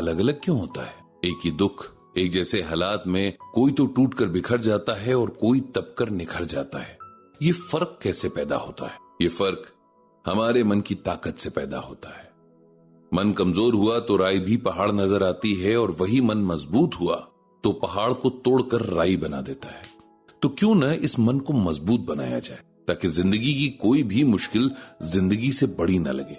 अलग अलग क्यों होता है? एक ही दुख, एक जैसे हालात में कोई तो टूट कर बिखर जाता है और कोई तप कर निखर जाता है। ये फर्क कैसे पैदा होता है? ये फर्क हमारे मन की ताकत से पैदा होता है। मन कमजोर हुआ तो राई भी पहाड़ नजर आती है, और वही मन मजबूत हुआ तो पहाड़ को तोड़कर राई बना देता है। तो क्यों न इस मन को मजबूत बनाया जाए, ताकि जिंदगी की कोई भी मुश्किल जिंदगी से बड़ी न लगे।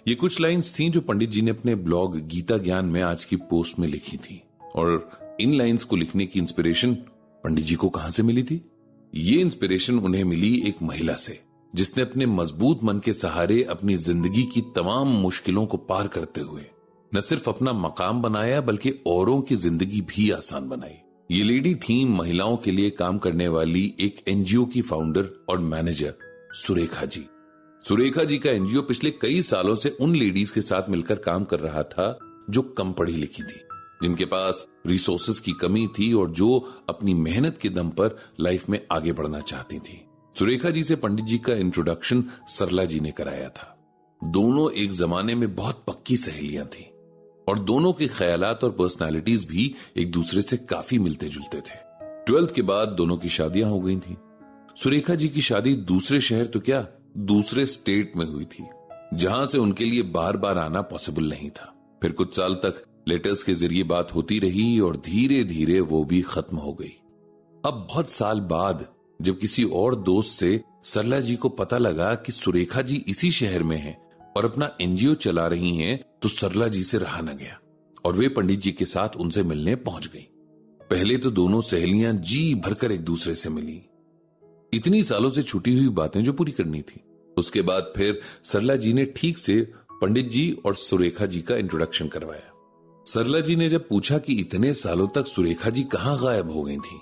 ये कुछ लाइंस थीं जो पंडित जी ने अपने ब्लॉग गीता ज्ञान में आज की पोस्ट में लिखी थी। और इन लाइंस को लिखने की इंस्पिरेशन पंडित जी को कहां से मिली थी? ये इंस्पिरेशन उन्हें मिली एक महिला से, जिसने अपने मजबूत मन के सहारे अपनी जिंदगी की तमाम मुश्किलों को पार करते हुए न सिर्फ अपना मकाम बनाया, बल्कि औरों की जिंदगी भी आसान बनाई। ये लेडी थी महिलाओं के लिए काम करने वाली एक एनजीओ की फाउंडर और मैनेजर सुरेखा जी। सुरेखा जी का एनजीओ पिछले कई सालों से उन लेडीज के साथ मिलकर काम कर रहा था जो कम पढ़ी लिखी थी, जिनके पास रिसोर्सेज की कमी थी और जो अपनी मेहनत के दम पर लाइफ में आगे बढ़ना चाहती थी। सुरेखा जी से पंडित जी का इंट्रोडक्शन सरला जी ने कराया था। दोनों एक जमाने में बहुत पक्की सहेलियां थी और दोनों के ख्यालात और पर्सनालिटीज भी एक दूसरे से काफी मिलते जुलते थे। 12th के बाद दोनों की शादियां हो गई थी। सुरेखा जी की शादी दूसरे शहर तो क्या, दूसरे स्टेट में हुई थी, जहां से उनके लिए बार बार आना पॉसिबल नहीं था। फिर कुछ साल तक लेटर्स के जरिए बात होती रही और धीरे धीरे वो भी खत्म हो गई। अब बहुत साल बाद जब किसी और दोस्त से सरला जी को पता लगा कि सुरेखा जी इसी शहर में हैं और अपना एनजीओ चला रही हैं, तो सरला जी से रहा न गया और वे पंडित जी के साथ उनसे मिलने पहुंच गई। पहले तो दोनों सहेलियां जी भरकर एक दूसरे से मिली, इतनी सालों से छुटी हुई बातें जो पूरी करनी थी। उसके बाद फिर सरला जी ने ठीक से पंडित जी और सुरेखा जी का इंट्रोडक्शन करवाया। सरला जी ने जब पूछा कि इतने सालों तक सुरेखा जी कहां गायब हो गई थी,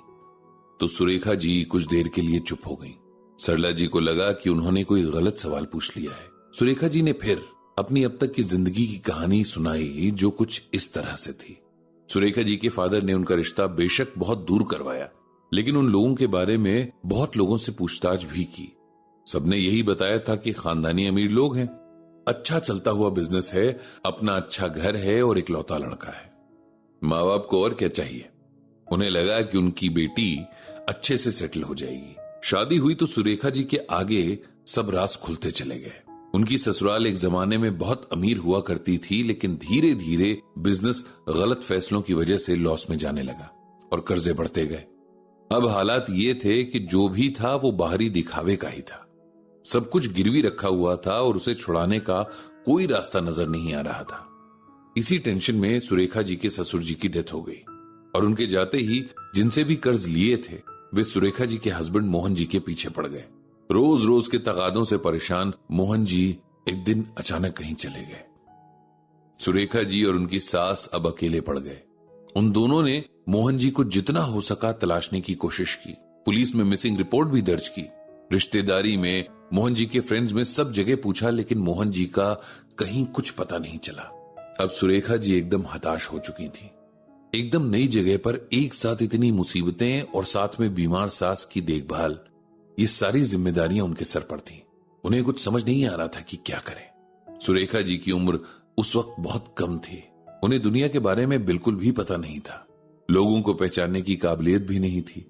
तो सुरेखा जी कुछ देर के लिए चुप हो गई। सरला जी को लगा कि उन्होंने कोई गलत सवाल पूछ लिया है। सुरेखा जी ने फिर अपनी अब तक की जिंदगी की कहानी सुनाई, जो कुछ इस तरह से थी। सुरेखा जी के फादर ने उनका रिश्ता बेशक बहुत दूर करवाया, लेकिन उन लोगों के बारे में बहुत लोगों से पूछताछ भी की। सबने यही बताया था कि खानदानी अमीर लोग हैं, अच्छा चलता हुआ बिजनेस है, अपना अच्छा घर है और एक लौता लड़का है। माँ बाप को और क्या चाहिए? उन्हें लगा कि उनकी बेटी अच्छे से सेटल हो जाएगी। शादी हुई तो सुरेखा जी के आगे सब राज खुलते चले गए। उनकी ससुराल एक जमाने में बहुत अमीर हुआ करती थी, लेकिन धीरे धीरे बिजनेस गलत फैसलों की वजह से लॉस में जाने लगा और कर्जे बढ़ते गए। अब हालात ये थे कि जो भी था वो बाहरी दिखावे का ही था। सब कुछ गिरवी रखा हुआ था और उसे छुड़ाने का कोई रास्ता नजर नहीं आ रहा था। इसी टेंशन में सुरेखा जी के ससुर जी की डेथ हो गई और उनके जाते ही जिनसे भी कर्ज लिए थे वे सुरेखा जी के हस्बैंड मोहन जी के पीछे पड़ गए। रोज रोज के तगादों से परेशान मोहन जी एक दिन अचानक कहीं चले गए। सुरेखा जी और उनकी सास अब अकेले पड़ गए। उन दोनों ने मोहन जी को जितना हो सका तलाशने की कोशिश की। पुलिस में मिसिंग रिपोर्ट भी दर्ज की। रिश्तेदारी में, मोहन जी के फ्रेंड्स में, सब जगह पूछा, लेकिन मोहन जी का कहीं कुछ पता नहीं चला। अब सुरेखा जी एकदम हताश हो चुकी थी। एकदम नई जगह पर एक साथ इतनी मुसीबतें और साथ में बीमार सास की देखभाल, ये सारी जिम्मेदारियां उनके सर पर थी। उन्हें कुछ समझ नहीं आ रहा था कि क्या करें। सुरेखा जी की उम्र उस वक्त बहुत कम थी। उन्हें दुनिया के बारे में बिल्कुल भी पता नहीं था, लोगों को पहचानने की काबिलियत भी नहीं थी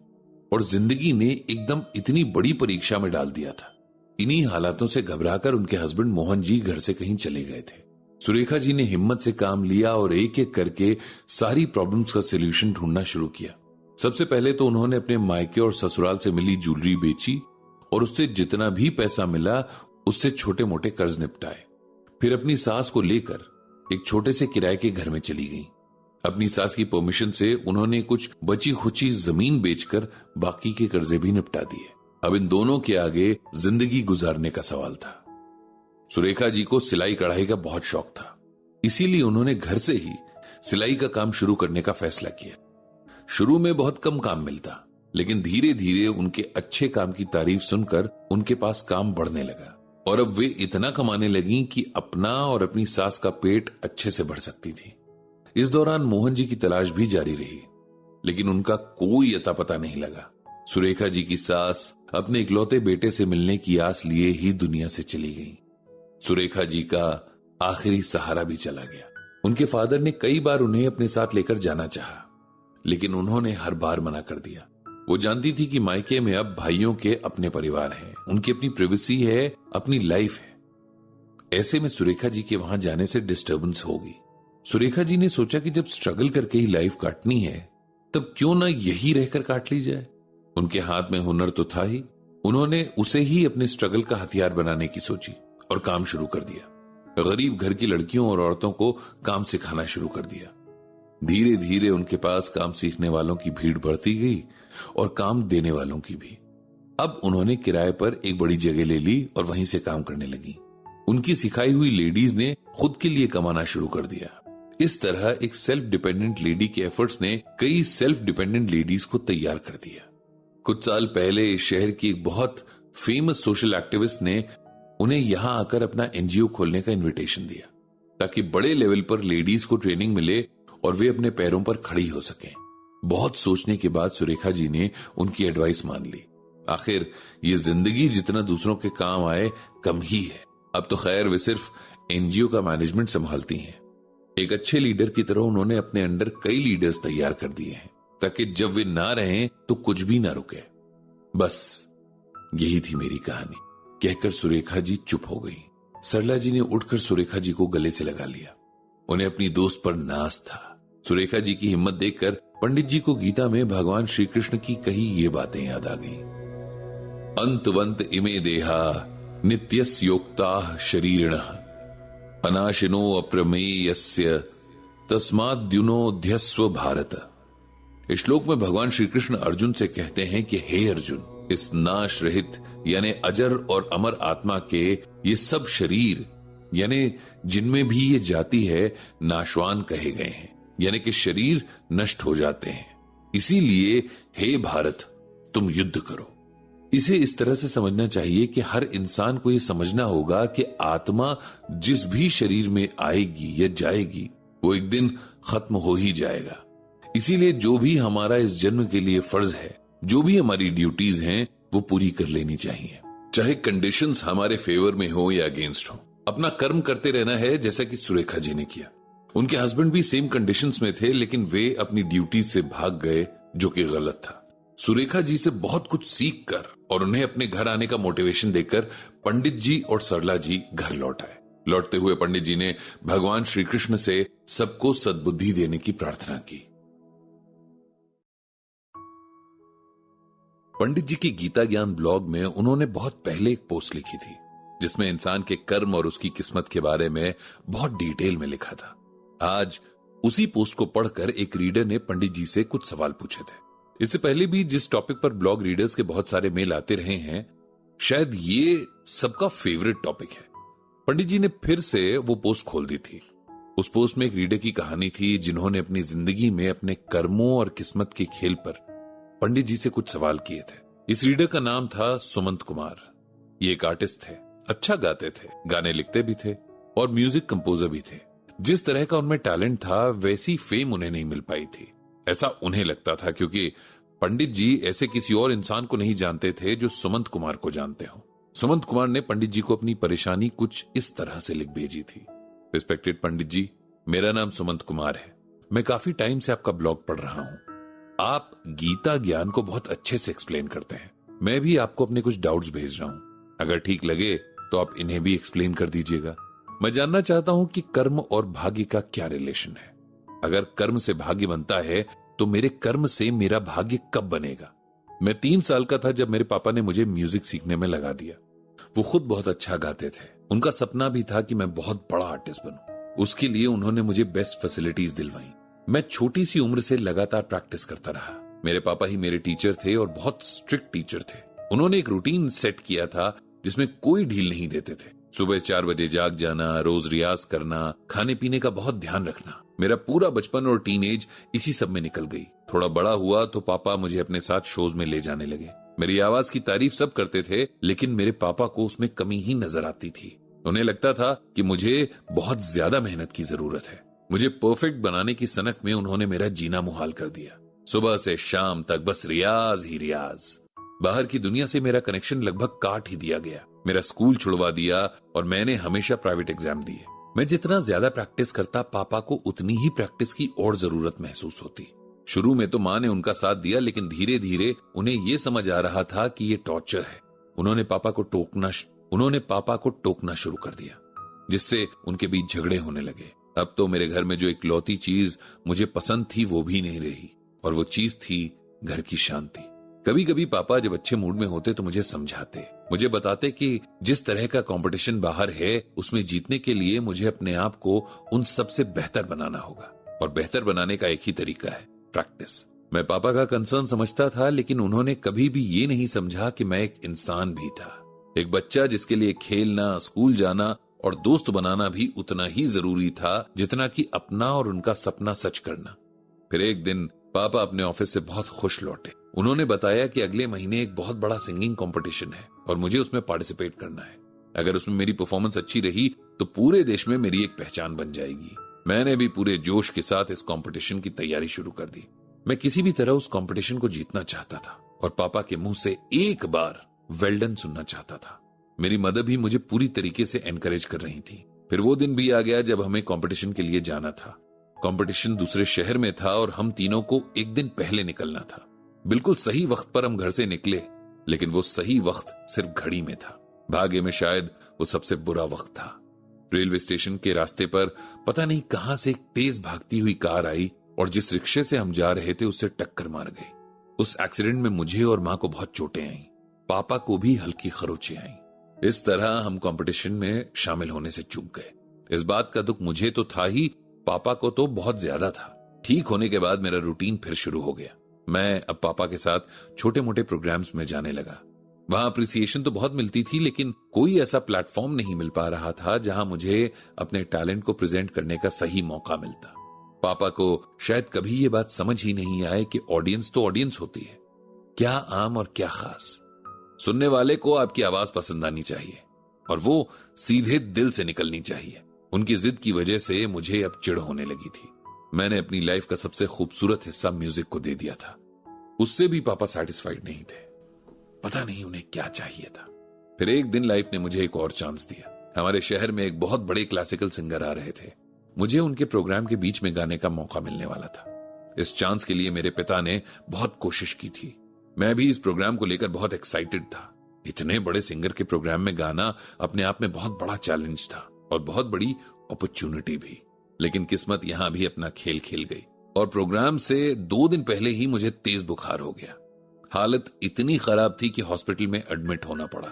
और जिंदगी ने एकदम इतनी बड़ी परीक्षा में डाल दिया था। इन्हीं हालातों से घबराकर उनके हस्बैंड मोहन जी घर से कहीं चले गए थे। सुरेखा जी ने हिम्मत से काम लिया और एक एक करके सारी प्रॉब्लम्स का सलूशन ढूंढना शुरू किया। सबसे पहले तो उन्होंने अपने मायके और ससुराल से मिली ज्वेलरी बेची और उससे जितना भी पैसा मिला उससे छोटे मोटे कर्ज निपटाए। फिर अपनी सास को लेकर एक छोटे से किराए के घर में चली गई। अपनी सास की परमिशन से उन्होंने कुछ बची खुची जमीन बेचकर बाकी के कर्जे भी निपटा दिए। अब इन दोनों के आगे जिंदगी गुजारने का सवाल था। सुरेखा जी को सिलाई कढ़ाई का बहुत शौक था, इसीलिए उन्होंने घर से ही सिलाई का काम शुरू करने का फैसला किया। शुरू में बहुत कम काम मिलता, लेकिन धीरे धीरे उनके अच्छे काम की तारीफ सुनकर उनके पास काम बढ़ने लगा और अब वे इतना कमाने लगी कि अपना और अपनी सास का पेट अच्छे से भर सकती थी। इस दौरान मोहन जी की तलाश भी जारी रही, लेकिन उनका कोई अता पता नहीं लगा। सुरेखा जी की सास अपने इकलौते बेटे से मिलने की आस लिए ही दुनिया से चली गई। सुरेखा जी का आखिरी सहारा भी चला गया। उनके फादर ने कई बार उन्हें अपने साथ लेकर जाना चाहा, लेकिन उन्होंने हर बार मना कर दिया। वो जानती थी कि मायके में अब भाइयों के अपने परिवार हैं, उनकी अपनी प्राइवेसी है, अपनी लाइफ है। ऐसे में सुरेखा जी के वहां जाने से डिस्टर्बेंस होगी। सुरेखा जी ने सोचा कि जब स्ट्रगल करके ही लाइफ काटनी है, तब क्यों ना यही रहकर काट ली जाए। उनके हाथ में हुनर तो था ही, उन्होंने उसे ही अपने स्ट्रगल का हथियार बनाने की सोची और काम शुरू कर दिया। गरीब घर की लड़कियों और औरतों को काम सिखाना शुरू कर दिया। धीरे धीरे उनके पास काम सीखने वालों की भीड़ बढ़ती गई और काम देने वालों की भी। अब उन्होंने किराए पर एक बड़ी जगह ले ली और वहीं से काम करने लगी। उनकी सिखाई हुई लेडीज ने खुद के लिए कमाना शुरू कर दिया। इस तरह एक सेल्फ डिपेंडेंट लेडी के एफर्ट्स ने कई सेल्फ डिपेंडेंट लेडीज को तैयार कर दिया। कुछ साल पहले शहर की एक बहुत फेमस सोशल एक्टिविस्ट ने उन्हें यहां आकर अपना एनजीओ खोलने का इनविटेशन दिया, ताकि बड़े लेवल पर लेडीज को ट्रेनिंग मिले और वे अपने पैरों पर खड़ी हो सकें। बहुत सोचने के बाद सुरेखा जी ने उनकी एडवाइस मान ली। आखिर ये जिंदगी जितना दूसरों के काम आए कम ही है। अब तो खैर वे सिर्फ एनजीओ का मैनेजमेंट संभालती हैं। एक अच्छे लीडर की तरह उन्होंने अपने अंडर कई लीडर्स तैयार कर दिए हैं, ताकि जब वे ना रहें तो कुछ भी ना रुके। बस यही थी मेरी कहानी, कहकर सुरेखा जी चुप हो गई। सरला जी ने उठकर सुरेखा जी को गले से लगा लिया। उन्हें अपनी दोस्त पर नाज था। सुरेखा जी की हिम्मत देखकर पंडित जी को गीता में भगवान श्री कृष्ण की कही ये बातें याद आ गईं। अंतवंत इमे देहा नित्यस्य योक्ताः शरीरिणः अनाशिनो अप्रमेयस्य तस्माद्युनोध्यस्व भारत। इस श्लोक में भगवान श्री कृष्ण अर्जुन से कहते हैं कि हे अर्जुन, इस नाश रहित यानी अजर और अमर आत्मा के ये सब शरीर यानी जिनमें भी ये जाति है नाशवान कहे गए हैं, यानी कि शरीर नष्ट हो जाते हैं। इसीलिए हे भारत, तुम युद्ध करो। इसे इस तरह से समझना चाहिए कि हर इंसान को यह समझना होगा कि आत्मा जिस भी शरीर में आएगी या जाएगी वो एक दिन खत्म हो ही जाएगा। इसीलिए जो भी हमारा इस जन्म के लिए फर्ज है, जो भी हमारी ड्यूटीज हैं, वो पूरी कर लेनी चाहिए, चाहे कंडीशंस हमारे फेवर में हो या अगेंस्ट हो। अपना कर्म करते रहना है, जैसा कि सुरेखा जी ने किया। उनके हस्बैंड भी सेम कंडीशंस में थे, लेकिन वे अपनी ड्यूटी से भाग गए, जो कि गलत था। सुरेखा जी से बहुत कुछ सीख कर और उन्हें अपने घर आने का मोटिवेशन देकर पंडित जी और सरला जी घर लौट आए। लौटते हुए पंडित जी ने भगवान श्री कृष्ण से सबको सद्बुद्धि देने की प्रार्थना की। पंडित जी के गीता ज्ञान ब्लॉग में उन्होंने बहुत पहले एक पोस्ट लिखी थी, जिसमें इंसान के कर्म और उसकी किस्मत के बारे में बहुत डिटेल में लिखा था। आज उसी पोस्ट को पढ़कर एक रीडर ने पंडित जी से कुछ सवाल पूछे थे। इससे पहले भी जिस टॉपिक पर ब्लॉग रीडर्स के बहुत सारे मेल आते रहे हैं, शायद ये सबका फेवरेट टॉपिक है। पंडित जी ने फिर से वो पोस्ट खोल दी थी। उस पोस्ट में एक रीडर की कहानी थी, जिन्होंने अपनी जिंदगी में अपने कर्मों और किस्मत के खेल पर पंडित जी से कुछ सवाल किए थे। इस रीडर का नाम था सुमंत कुमार। ये एक आर्टिस्ट थे, अच्छा गाते थे, गाने लिखते भी थे और म्यूजिक कंपोजर भी थे। जिस तरह का उनमें टैलेंट था, वैसी फेम उन्हें नहीं मिल पाई थी, ऐसा उन्हें लगता था, क्योंकि पंडित जी ऐसे किसी और इंसान को नहीं जानते थे जो सुमंत कुमार को जानते हो। सुमंत कुमार ने पंडित जी को अपनी परेशानी कुछ इस तरह से लिख भेजी थी। रिस्पेक्टेड पंडित जी, मेरा नाम सुमंत कुमार है। मैं काफी टाइम से आपका ब्लॉग पढ़ रहा हूँ। आप गीता ज्ञान को बहुत अच्छे से एक्सप्लेन करते हैं। मैं भी आपको अपने कुछ डाउट्स भेज रहा हूँ। अगर ठीक लगे तो आप इन्हें भी एक्सप्लेन कर दीजिएगा। मैं जानना चाहता हूँ कि कर्म और भाग्य का क्या रिलेशन है। अगर कर्म से भाग्य बनता है तो मेरे कर्म से मेरा भाग्य कब बनेगा। मैं 3 साल का था जब मेरे पापा ने मुझे म्यूजिक सीखने में लगा दिया। वो खुद बहुत अच्छा गाते थे। उनका सपना भी था कि मैं बहुत बड़ा आर्टिस्ट बनूं। उसके लिए उन्होंने मुझे बेस्ट फैसिलिटीज दिलवाई। मैं छोटी सी उम्र से लगातार प्रैक्टिस करता रहा। मेरे पापा ही मेरे टीचर थे और बहुत स्ट्रिक्ट टीचर थे। उन्होंने एक रूटीन सेट किया था जिसमें कोई ढील नहीं देते थे। सुबह 4 बजे जाग जाना, रोज रियाज करना, खाने पीने का बहुत ध्यान रखना। मेरा पूरा बचपन और टीनेज इसी सब में निकल गई। थोड़ा बड़ा हुआ तो पापा मुझे अपने साथ शोज में ले जाने लगे। मेरी आवाज की तारीफ सब करते थे, लेकिन मेरे पापा को उसमें कमी ही नजर आती थी। उन्हें लगता था कि मुझे बहुत ज्यादा मेहनत की जरूरत है। मुझे परफेक्ट बनाने की सनक में उन्होंने मेरा जीना मुहाल कर दिया। सुबह से शाम तक बस रियाज ही रियाज। बाहर की दुनिया से मेरा कनेक्शन लगभग काट ही दिया गया। मेरा स्कूल छुड़वा दिया और मैंने हमेशा प्राइवेट एग्जाम दिए। मैं जितना ज्यादा प्रैक्टिस करता, पापा को उतनी ही प्रैक्टिस की और जरूरत महसूस होती। शुरू में तो माँ ने उनका साथ दिया, लेकिन धीरे धीरे उन्हें यह समझ आ रहा था कि ये टॉर्चर है। उन्होंने पापा को टोकना शुरू कर दिया, जिससे उनके बीच झगड़े होने लगे। अब तो मेरे घर में जो इकलौती चीज मुझे पसंद थी वो भी नहीं रही, और वो चीज थी घर की शांति। कभी कभी पापा जब अच्छे मूड में होते तो मुझे समझाते, मुझे बताते कि जिस तरह का कंपटीशन बाहर है उसमें जीतने के लिए मुझे अपने आप को उन सबसे बेहतर बनाना होगा, और बेहतर बनाने का एक ही तरीका है, प्रैक्टिस। मैं पापा का कंसर्न समझता था, लेकिन उन्होंने कभी भी ये नहीं समझा कि मैं एक इंसान भी था, एक बच्चा जिसके लिए खेलना, स्कूल जाना और दोस्त बनाना भी उतना ही जरूरी था जितना कि अपना और उनका सपना सच करना। फिर एक दिन पापा अपने ऑफिस से बहुत खुश लौटे। उन्होंने बताया कि अगले महीने एक बहुत बड़ा सिंगिंग कंपटीशन है और मुझे उसमें पार्टिसिपेट करना है। अगर उसमें मेरी परफॉर्मेंस अच्छी रही तो पूरे देश में मेरी एक पहचान बन जाएगी। मैंने भी पूरे जोश के साथ इस कंपटीशन की तैयारी शुरू कर दी। मैं किसी भी तरह उस कंपटीशन को जीतना चाहता था और पापा के मुंह से एक बार वेल डन सुनना चाहता था। मेरी मदर भी मुझे पूरी तरीके से एनकरेज कर रही थी। फिर वो दिन भी आ गया जब हमें कंपटीशन के लिए जाना था। कंपटीशन दूसरे शहर में था और हम तीनों को एक दिन पहले निकलना था। बिल्कुल सही वक्त पर हम घर से निकले, लेकिन वो सही वक्त सिर्फ घड़ी में था। भाग्य में शायद वो सबसे बुरा वक्त था। रेलवे स्टेशन के रास्ते पर पता नहीं कहां से एक तेज भागती हुई कार आई और जिस रिक्शे से हम जा रहे थे उससे टक्कर मार गई। उस एक्सीडेंट में मुझे और मां को बहुत चोटें आईं, पापा को भी हल्की खरोंचें आईं। इस तरह हम कंपटीशन में शामिल होने से चूक गए। इस बात का दुख मुझे तो था ही, पापा को तो बहुत ज्यादा था। ठीक होने के बाद मेरा रूटीन फिर शुरू हो गया। मैं अब पापा के साथ छोटे मोटे प्रोग्राम्स में जाने लगा। वहां अप्रिसिएशन तो बहुत मिलती थी, लेकिन कोई ऐसा प्लेटफॉर्म नहीं मिल पा रहा था जहां मुझे अपने टैलेंट को प्रेजेंट करने का सही मौका मिलता। पापा को शायद कभी ये बात समझ ही नहीं आए कि ऑडियंस तो ऑडियंस होती है, क्या आम और क्या खास। सुनने वाले को आपकी आवाज पसंद आनी चाहिए और वो सीधे दिल से निकलनी चाहिए। उनकी जिद की वजह से मुझे अब चिढ़ होने लगी थी। मैंने अपनी लाइफ का सबसे खूबसूरत हिस्सा म्यूजिक को दे दिया था। उससे भी पापा सैटिस्फाइड नहीं थे। पता नहीं उन्हें क्या चाहिए था। फिर एक दिन लाइफ ने मुझे एक और चांस दिया। हमारे शहर में एक बहुत बड़े क्लासिकल सिंगर आ रहे थे। मुझे उनके प्रोग्राम के बीच में गाने का मौका मिलने वाला था। इस चांस के लिए मेरे पिता ने बहुत कोशिश की थी। मैं भी इस प्रोग्राम को लेकर बहुत एक्साइटेड था। इतने बड़े सिंगर के प्रोग्राम में गाना अपने आप में बहुत बड़ा चैलेंज था और बहुत बड़ी अपॉर्चुनिटी भी। लेकिन किस्मत यहां भी अपना खेल खेल गई और प्रोग्राम से 2 दिन पहले ही मुझे तेज बुखार हो गया। हालत इतनी खराब थी कि हॉस्पिटल में एडमिट होना पड़ा।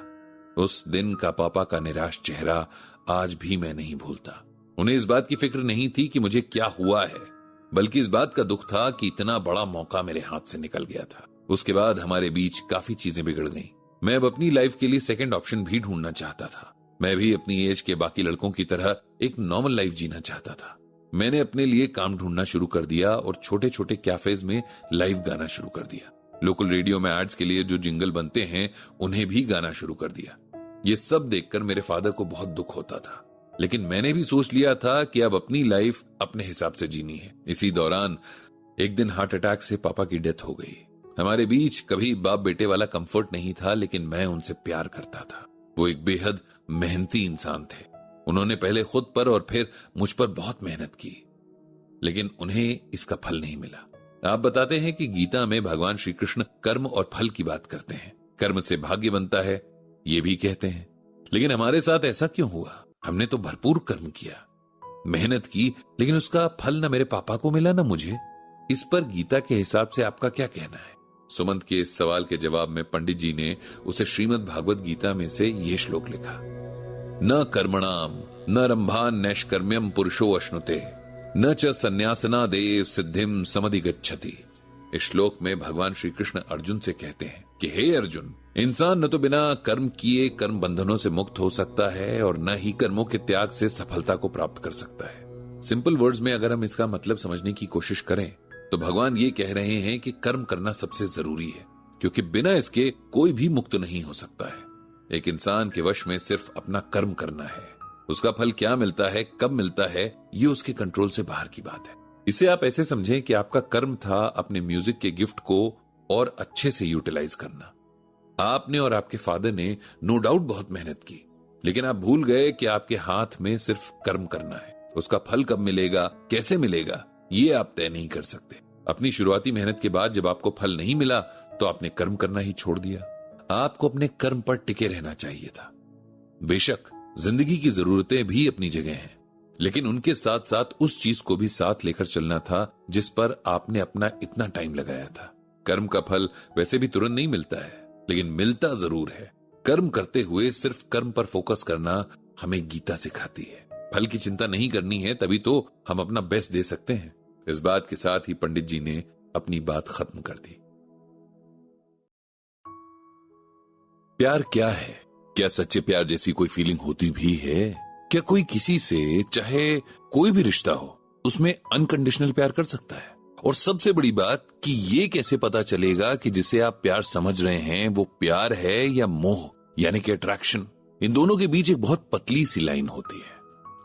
उस दिन का पापा का निराश चेहरा आज भी मैं नहीं भूलता। उन्हें इस बात की फिक्र नहीं थी कि मुझे क्या हुआ है, बल्कि इस बात का दुख था कि इतना बड़ा मौका मेरे हाथ से निकल गया था। उसके बाद हमारे बीच काफी चीजें बिगड़ गईं। मैं अब अपनी लाइफ के लिए सेकंड ऑप्शन भी ढूंढना चाहता था। मैं भी अपनी एज के बाकी लड़कों की तरह एक नॉर्मल लाइफ जीना चाहता था। मैंने अपने लिए काम ढूंढना शुरू कर दिया और छोटे छोटे कैफेज में लाइव गाना शुरू कर दिया। लोकल रेडियो में एड्स के लिए जो जिंगल बनते हैं उन्हें भी गाना शुरू कर दिया। ये सब देखकर मेरे फादर को बहुत दुख होता था, लेकिन मैंने भी सोच लिया था कि अब अपनी लाइफ अपने हिसाब से जीनी है। इसी दौरान एक दिन हार्ट अटैक से पापा की डेथ हो गई। हमारे बीच कभी बाप बेटे वाला कंफर्ट नहीं था, लेकिन मैं उनसे प्यार करता था। वो एक बेहद मेहनती इंसान थे। उन्होंने पहले खुद पर और फिर मुझ पर बहुत मेहनत की, लेकिन उन्हें इसका फल नहीं मिला। आप बताते हैं कि गीता में भगवान श्री कृष्ण कर्म और फल की बात करते हैं। कर्म से भाग्य बनता है ये भी कहते हैं, लेकिन हमारे साथ ऐसा क्यों हुआ? हमने तो भरपूर कर्म किया, मेहनत की, लेकिन उसका फल न मेरे पापा को मिला न मुझे। इस पर गीता के हिसाब से आपका क्या कहना है? सुमंत के इस सवाल के जवाब में पंडित जी ने उसे श्रीमद् भागवत गीता में से ये श्लोक लिखा, न कर्मणाम न रंभान नैष्कर्म्यम पुरुषो अश्नुते न च संन्यासना देव सिद्धिम समधिगच्छति। इस श्लोक में भगवान श्री कृष्ण अर्जुन से कहते हैं कि हे अर्जुन, इंसान न तो बिना कर्म किए कर्म बंधनों से मुक्त हो सकता है और न ही कर्मों के त्याग से सफलता को प्राप्त कर सकता है। सिंपल वर्ड्स में अगर हम इसका मतलब समझने की कोशिश करें तो भगवान ये कह रहे हैं कि कर्म करना सबसे जरूरी है, क्योंकि बिना इसके कोई भी मुक्त नहीं हो सकता है। एक इंसान के वश में सिर्फ अपना कर्म करना है। उसका फल क्या मिलता है, कब मिलता है, ये उसके कंट्रोल से बाहर की बात है। इसे आप ऐसे समझें कि आपका कर्म था अपने म्यूजिक के गिफ्ट को और अच्छे से यूटिलाइज करना। आपने और आपके फादर ने नो डाउट बहुत मेहनत की, लेकिन आप भूल गए कि आपके हाथ में सिर्फ कर्म करना है। उसका फल कब मिलेगा, कैसे मिलेगा, ये आप तय नहीं कर सकते। अपनी शुरुआती मेहनत के बाद जब आपको फल नहीं मिला तो आपने कर्म करना ही छोड़ दिया। आपको अपने कर्म पर टिके रहना चाहिए था। बेशक जिंदगी की जरूरतें भी अपनी जगह हैं, लेकिन उनके साथ साथ उस चीज को भी साथ लेकर चलना था जिस पर आपने अपना इतना टाइम लगाया था। कर्म का फल वैसे भी तुरंत नहीं मिलता है, लेकिन मिलता जरूर है। कर्म करते हुए सिर्फ कर्म पर फोकस करना हमें गीता सिखाती है। फल की चिंता नहीं करनी है, तभी तो हम अपना बेस्ट दे सकते हैं। इस बात के साथ ही पंडित जी ने अपनी बात खत्म कर दी। प्यार क्या है? क्या सच्चे प्यार जैसी कोई फीलिंग होती भी है? क्या कोई किसी से, चाहे कोई भी रिश्ता हो, उसमें अनकंडीशनल प्यार कर सकता है? और सबसे बड़ी बात कि ये कैसे पता चलेगा कि जिसे आप प्यार समझ रहे हैं वो प्यार है या मोह, यानी कि अट्रैक्शन? इन दोनों के बीच एक बहुत पतली सी लाइन होती है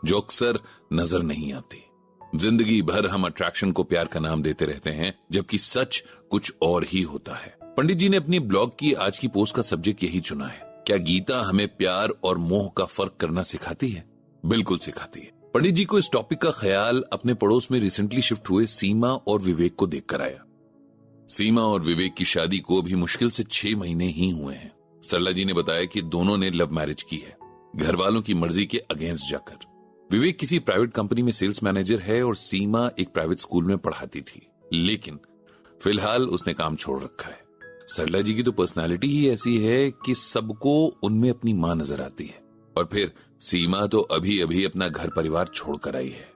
जो अक्सर नजर नहीं आती। जिंदगी भर हम अट्रैक्शन को प्यार का नाम देते रहते हैं, जबकि सच कुछ और ही होता है। पंडित जी ने अपनी ब्लॉग की आज की पोस्ट का सब्जेक्ट यही चुना है। क्या गीता हमें प्यार और मोह का फर्क करना सिखाती है? बिल्कुल सिखाती है। पंडित जी को इस टॉपिक का ख्याल अपने पड़ोस में रिसेंटली शिफ्ट हुए सीमा और विवेक को देखकर आया। सीमा और विवेक की शादी को अभी मुश्किल से 6 महीने ही हुए हैं। सरला जी ने बताया कि दोनों ने लव मैरिज की है, घर वालों की मर्जी के अगेंस्ट जाकर। विवेक किसी प्राइवेट कंपनी में सेल्स मैनेजर है और सीमा एक प्राइवेट स्कूल में पढ़ाती थी, लेकिन फिलहाल उसने काम छोड़ रखा है। सरला जी की तो पर्सनालिटी ही ऐसी है कि सबको उनमें अपनी मां नजर आती है। और फिर सीमा तो अभी अभी अपना घर परिवार छोड़कर आई है,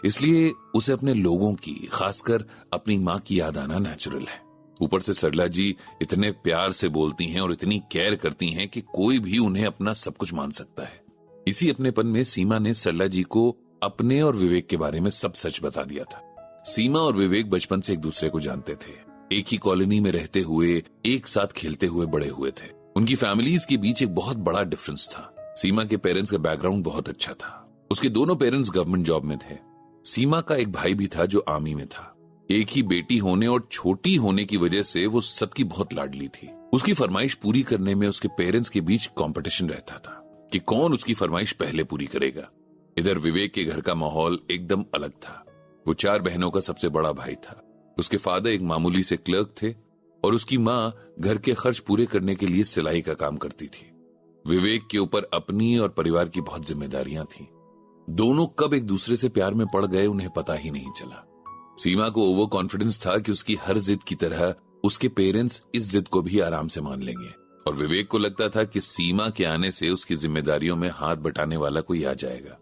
इसलिए उसे अपने लोगों की, खासकर अपनी मां की याद आना नेचुरल है। ऊपर से सरला जी इतने प्यार से बोलती हैं और इतनी केयर करती हैं कि कोई भी उन्हें अपना सब कुछ मान सकता है। इसी अपनेपन में सीमा ने सरला जी को अपने और विवेक के बारे में सब सच बता दिया था। सीमा और विवेक बचपन से एक दूसरे को जानते थे। एक ही कॉलोनी में रहते हुए, एक साथ खेलते हुए बड़े हुए थे। उनकी फैमिलीज के बीच एक बहुत बड़ा डिफरेंस था। सीमा के पेरेंट्स का बैकग्राउंड बहुत अच्छा था। उसके दोनों पेरेंट्स गवर्नमेंट जॉब में थे। सीमा का एक भाई भी था जो आर्मी में था। एक ही बेटी होने और छोटी होने की वजह से वो सबकी बहुत लाडली थी। उसकी फरमाइश पूरी करने में उसके पेरेंट्स के बीच कंपटीशन रहता था कि कौन उसकी फरमाइश पहले पूरी करेगा। इधर विवेक के घर का माहौल एकदम अलग था। वो 4 बहनों का सबसे बड़ा भाई था। उसके फादर एक मामूली से क्लर्क थे और उसकी माँ घर के खर्च पूरे करने के लिए सिलाई का काम करती थी। विवेक के ऊपर अपनी और परिवार की बहुत जिम्मेदारियां थीं। दोनों कब एक दूसरे से प्यार में पड़ गए उन्हें पता ही नहीं चला। सीमा को ओवर कॉन्फिडेंस था कि उसकी हर जिद की तरह उसके पेरेंट्स इस जिद को भी आराम से मान लेंगे, और विवेक को लगता था कि सीमा के आने से उसकी जिम्मेदारियों में हाथ बटाने वाला कोई आ जाएगा।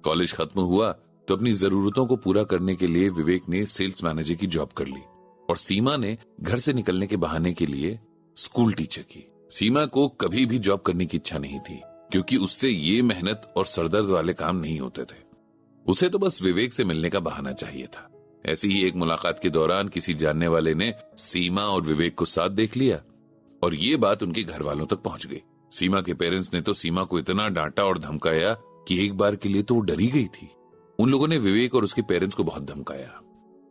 कॉलेज खत्म हुआ तो अपनी जरूरतों को पूरा करने के लिए विवेक ने सेल्स मैनेजर की जॉब कर ली और सीमा ने घर से निकलने के बहाने के लिए स्कूल टीचर की। सीमा को कभी भी जॉब करने की इच्छा नहीं थी, क्योंकि उससे ये मेहनत और सरदर्द वाले काम नहीं होते थे। उसे तो बस विवेक से मिलने का बहाना चाहिए था। ऐसी ही एक मुलाकात के दौरान किसी जानने वाले ने सीमा और विवेक को साथ देख लिया और ये बात उनके घर वालों तक पहुंच गई। सीमा के पेरेंट्स ने तो सीमा को इतना डांटा और धमकाया कि एक बार के लिए तो वो डरी गई थी। उन लोगों ने विवेक और उसके पेरेंट्स को बहुत धमकाया।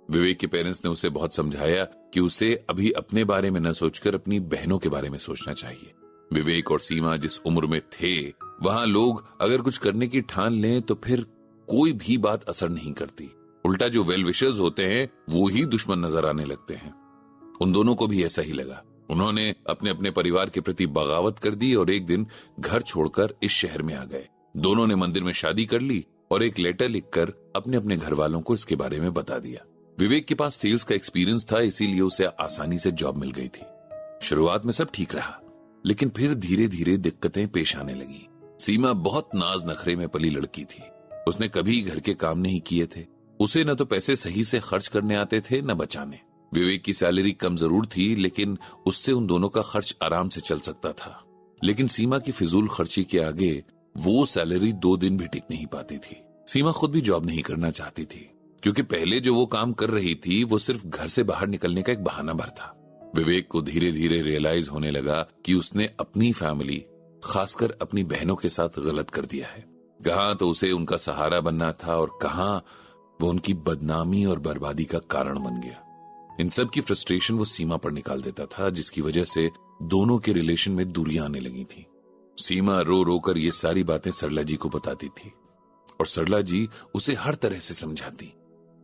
विवेक के पेरेंट्स ने उसे बहुत समझाया कि उसे अभी अपने बारे में न सोचकर अपनी बहनों के बारे में सोचना चाहिए। विवेक और सीमा जिस उम्र में थे, वहां लोग अगर कुछ करने की ठान लें तो फिर कोई भी बात असर नहीं करती। उल्टा जो वेल विशर्स होते हैं वो ही दुश्मन नजर आने लगते हैं। उन दोनों को भी ऐसा ही लगा। उन्होंने अपने अपने परिवार के प्रति बगावत कर दी और एक दिन घर छोड़कर इस शहर में आ गए। दोनों ने मंदिर में शादी कर ली और एक लेटर लिखकर अपने अपने घर वालों को इसके बारे में बता दिया। विवेक के पास सेल्स का एक्सपीरियंस था, इसीलिए उसे आसानी से जॉब मिल गई थी। शुरुआत में सब ठीक रहा, लेकिन फिर धीरे धीरे दिक्कतें पेश आने लगी। सीमा बहुत नाज नखरे में पली लड़की थी। उसने कभी घर के काम नहीं किए थे। उसे न तो पैसे सही से खर्च करने आते थे न बचाने। विवेक की सैलरी कम जरूर थी, लेकिन उससे उन दोनों का खर्च आराम से चल सकता था। लेकिन सीमा की फिजूल खर्ची के आगे वो सैलरी 2 दिन भी टिक नहीं पाती थी। सीमा खुद भी जॉब नहीं करना चाहती थी, क्योंकि पहले जो वो काम कर रही थी वो सिर्फ घर से बाहर निकलने का एक बहाना भर था। विवेक को धीरे धीरे रियलाइज होने लगा कि उसने अपनी फैमिली, खासकर अपनी बहनों के साथ गलत कर दिया है। कहां तो उसे उनका सहारा बनना था और कहां वो उनकी बदनामी और बर्बादी का कारण बन गया। इन सब की फ्रस्ट्रेशन वो सीमा पर निकाल देता था, जिसकी वजह से दोनों के रिलेशन में दूरियां आने लगी थी। सीमा रो रो कर ये सारी बातें सरला जी को बताती थी और सरला जी उसे हर तरह से समझाती।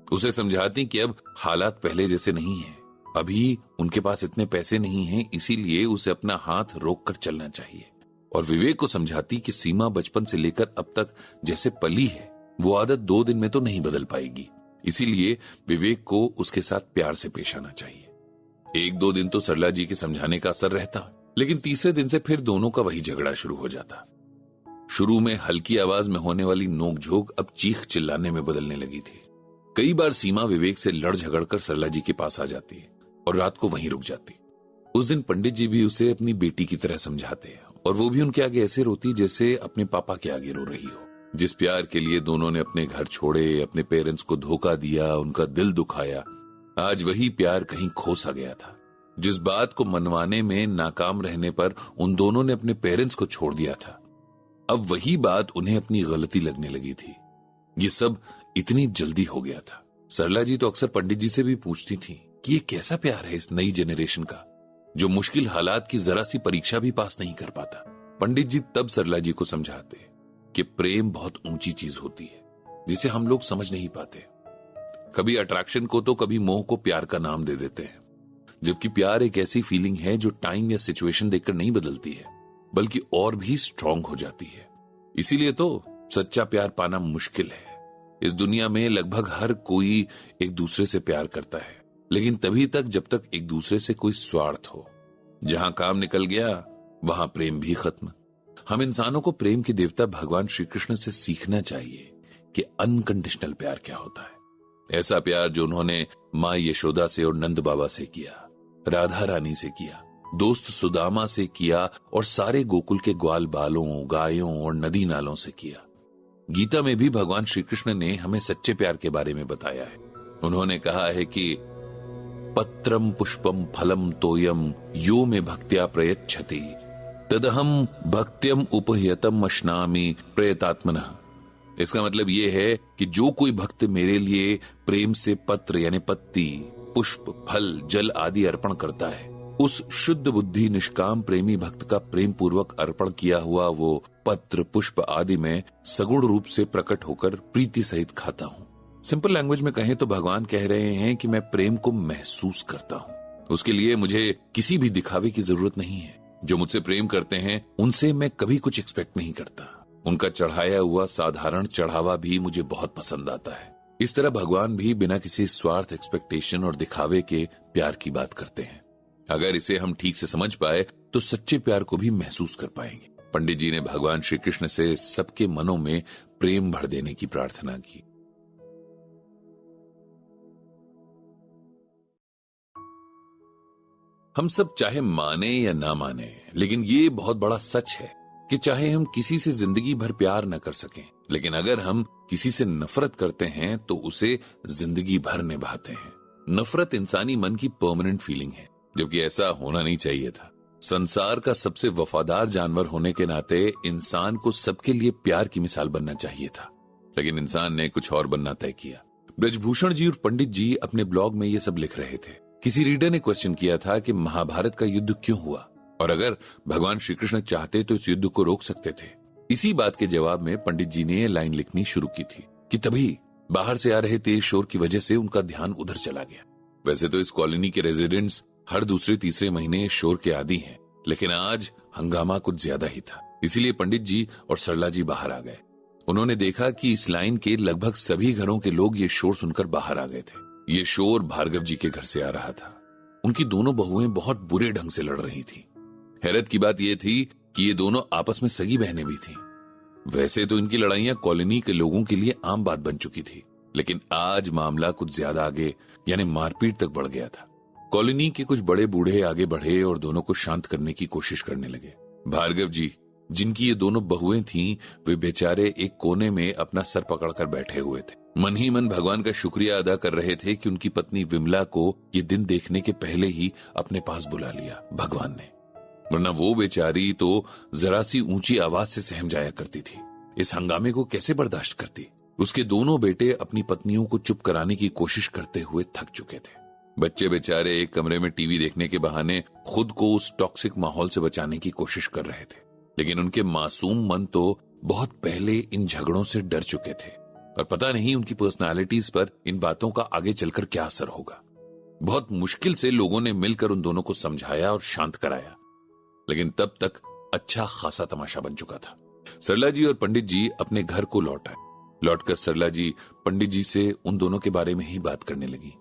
उसे समझाती कि अब हालात पहले जैसे नहीं है, अभी उनके पास इतने पैसे नहीं हैं, इसीलिए उसे अपना हाथ रोक कर चलना चाहिए। और विवेक को समझाती कि सीमा बचपन से लेकर अब तक जैसे पली है वो आदत 2 दिन में तो नहीं बदल पाएगी, इसीलिए विवेक को उसके साथ प्यार से पेश आना चाहिए। 1-2 दिन तो सरला जी के समझाने का असर रहता, लेकिन तीसरे दिन से फिर दोनों का वही झगड़ा शुरू हो जाता। शुरू में हल्की आवाज में होने वाली नोकझोंक अब चीख चिल्लाने में बदलने लगी थी। कई बार सीमा विवेक से लड़ झगड़ कर सरला जी के पास आ जाती और रात को वहीं रुक जाती। उस दिन पंडित जी भी उसे अपनी बेटी की तरह समझाते और वो भी उनके आगे ऐसे रोती जैसे अपने पापा के आगे रो रही हो। जिस प्यार के लिए दोनों ने अपने घर छोड़े, अपने पेरेंट्स को धोखा दिया, उनका दिल दुखाया, आज वही प्यार कहीं खो सा गया था। जिस बात को मनवाने में नाकाम रहने पर उन दोनों ने अपने पेरेंट्स को छोड़ दिया था, अब वही बात उन्हें अपनी गलती लगने लगी थी। ये सब इतनी जल्दी हो गया था। सरला जी तो अक्सर पंडित जी से भी पूछती थी कि ये कैसा प्यार है इस नई जनरेशन का, जो मुश्किल हालात की जरा सी परीक्षा भी पास नहीं कर पाता। पंडित जी तब सरला जी को समझाते कि प्रेम बहुत ऊंची चीज होती है जिसे हम लोग समझ नहीं पाते। कभी अट्रैक्शन को तो कभी मोह को प्यार का नाम दे देते हैं, जबकि प्यार एक ऐसी फीलिंग है जो टाइम या सिचुएशन देखकर नहीं बदलती है, बल्कि और भी स्ट्रांग हो जाती है। इसीलिए तो सच्चा प्यार पाना मुश्किल है। इस दुनिया में लगभग हर कोई एक दूसरे से प्यार करता है, लेकिन तभी तक जब तक एक दूसरे से कोई स्वार्थ हो। जहां काम निकल गया वहां प्रेम भी खत्म। हम इंसानों को प्रेम के देवता भगवान श्री कृष्ण से सीखना चाहिए कि अनकंडीशनल प्यार क्या होता है। ऐसा प्यार जो उन्होंने मां यशोदा से और नंद बाबा से किया, राधा रानी से किया, दोस्त सुदामा से किया और सारे गोकुल के ग्वाल बालों, गायों और नदी नालों से किया। गीता में भी भगवान श्री कृष्ण ने हमें सच्चे प्यार के बारे में बताया है। उन्होंने कहा है कि पत्रम पुष्पम फलम तोयम यो में भक्त्या प्रयच्छति तदहम भक्त्यम उपहयतम अश्नामि प्रयतात्मनः। इसका मतलब यह है कि जो कोई भक्त मेरे लिए प्रेम से पत्र यानी पत्ती, पुष्प, फल, जल आदि अर्पण करता है, उस शुद्ध बुद्धि निष्काम प्रेमी भक्त का प्रेम पूर्वक अर्पण किया हुआ वो पत्र, पुष्प आदि में सगुण रूप से प्रकट होकर प्रीति सहित खाता हूँ। सिंपल लैंग्वेज में कहें तो भगवान कह रहे हैं कि मैं प्रेम को महसूस करता हूँ। उसके लिए मुझे किसी भी दिखावे की जरूरत नहीं है। जो मुझसे प्रेम करते हैं उनसे मैं कभी कुछ एक्सपेक्ट नहीं करता। उनका चढ़ाया हुआ साधारण चढ़ावा भी मुझे बहुत पसंद आता है। इस तरह भगवान भी बिना किसी स्वार्थ, एक्सपेक्टेशन और दिखावे के प्यार की बात करते हैं। अगर इसे हम ठीक से समझ पाए तो सच्चे प्यार को भी महसूस कर पाएंगे। पंडित जी ने भगवान श्री कृष्ण से सबके मनों में प्रेम भर देने की प्रार्थना की। हम सब चाहे माने या ना माने, लेकिन ये बहुत बड़ा सच है कि चाहे हम किसी से जिंदगी भर प्यार न कर सकें, लेकिन अगर हम किसी से नफरत करते हैं तो उसे जिंदगी भर निभाते हैं। नफरत इंसानी मन की परमानेंट फीलिंग है, जबकि ऐसा होना नहीं चाहिए था। संसार का सबसे वफादार जानवर होने के नाते इंसान को सबके लिए प्यार की मिसाल बनना चाहिए था, लेकिन इंसान ने कुछ और बनना तय किया। ब्रजभूषण जी और पंडित जी अपने ब्लॉग में ये सब लिख रहे थे। किसी रीडर ने क्वेश्चन किया था कि महाभारत का युद्ध क्यों हुआ और अगर भगवान श्री कृष्ण चाहते तो इस युद्ध को रोक सकते थे। इसी बात के जवाब में पंडित जी ने लाइन लिखनी शुरू की थी कि तभी बाहर से आ रहे तेज शोर की वजह से उनका ध्यान उधर चला गया। वैसे तो इस कॉलोनी के रेजिडेंट्स हर दूसरे तीसरे महीने शोर के आदी हैं, लेकिन आज हंगामा कुछ ज्यादा ही था। इसीलिए पंडित जी और सरला जी बाहर आ गए। उन्होंने देखा कि इस लाइन के लगभग सभी घरों के लोग ये शोर सुनकर बाहर आ गए थे। ये शोर भार्गव जी के घर से आ रहा था। उनकी दोनों बहुएं बहुत बुरे ढंग से लड़ रही थी। हैरत की बात यह थी कि ये दोनों आपस में सगी बहनें भी थीं। वैसे तो इनकी लड़ाइयां कॉलोनी के लोगों के लिए आम बात बन चुकी थी, लेकिन आज मामला कुछ ज्यादा आगे यानी मारपीट तक बढ़ गया था। कॉलोनी के कुछ बड़े बूढ़े आगे बढ़े और दोनों को शांत करने की कोशिश करने लगे। भार्गव जी, जिनकी ये दोनों बहुएं थीं, वे बेचारे एक कोने में अपना सर पकड़कर बैठे हुए थे। मन ही मन भगवान का शुक्रिया अदा कर रहे थे कि उनकी पत्नी विमला को ये दिन देखने के पहले ही अपने पास बुला लिया भगवान ने, वरना वो बेचारी तो जरा सी ऊंची आवाज से सहम जाया करती थी। इस हंगामे को कैसे बर्दाश्त करती। उसके दोनों बेटे अपनी पत्नियों को चुप कराने की कोशिश करते हुए थक चुके थे। बच्चे बेचारे एक कमरे में टीवी देखने के बहाने खुद को उस टॉक्सिक माहौल से बचाने की कोशिश कर रहे थे। लेकिन उनके मासूम मन तो बहुत पहले इन झगड़ों से डर चुके थे और पता नहीं उनकी पर्सनालिटीज पर इन बातों का आगे चलकर क्या असर होगा। बहुत मुश्किल से लोगों ने मिलकर उन दोनों को समझाया और शांत कराया, लेकिन तब तक अच्छा खासा तमाशा बन चुका था। सरला जी और पंडित जी अपने घर को लौट आए। लौटकर सरला जी पंडित जी से उन दोनों के बारे में ही बात करने लगी।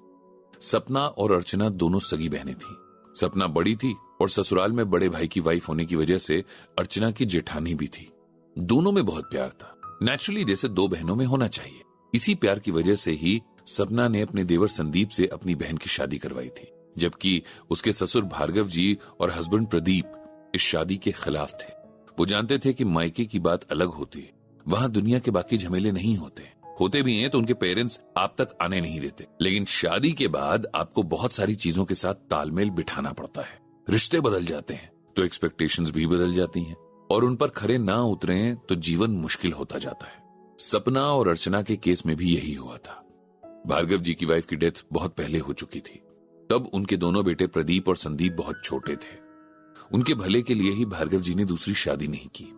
सपना और अर्चना दोनों सगी बहनें थी। सपना बड़ी थी और ससुराल में बड़े भाई की वाइफ होने की वजह से अर्चना की जेठानी भी थी। दोनों में बहुत प्यार था, नेचुरली जैसे दो बहनों में होना चाहिए। इसी प्यार की वजह से ही सपना ने अपने देवर संदीप से अपनी बहन की शादी करवाई थी, जबकि उसके ससुर भार्गव जी और हस्बैंड प्रदीप इस शादी के खिलाफ थे। वो जानते थे कि मायके की बात अलग होती है, वहां दुनिया के बाकी झमेले नहीं होते भी हैं तो उनके पेरेंट्स आप तक आने नहीं देते, लेकिन शादी के बाद आपको बहुत सारी चीजों के साथ तालमेल बिठाना पड़ता है। रिश्ते बदल जाते हैं तो एक्सपेक्टेशंस भी बदल जाती हैं और उन पर खरे ना उतरे तो जीवन मुश्किल होता जाता है। सपना और अर्चना के केस में भी यही हुआ था। भार्गव जी की वाइफ की डेथ बहुत पहले हो चुकी थी। तब उनके दोनों बेटे प्रदीप और संदीप बहुत छोटे थे। उनके भले के लिए ही भार्गव जी ने दूसरी शादी नहीं की।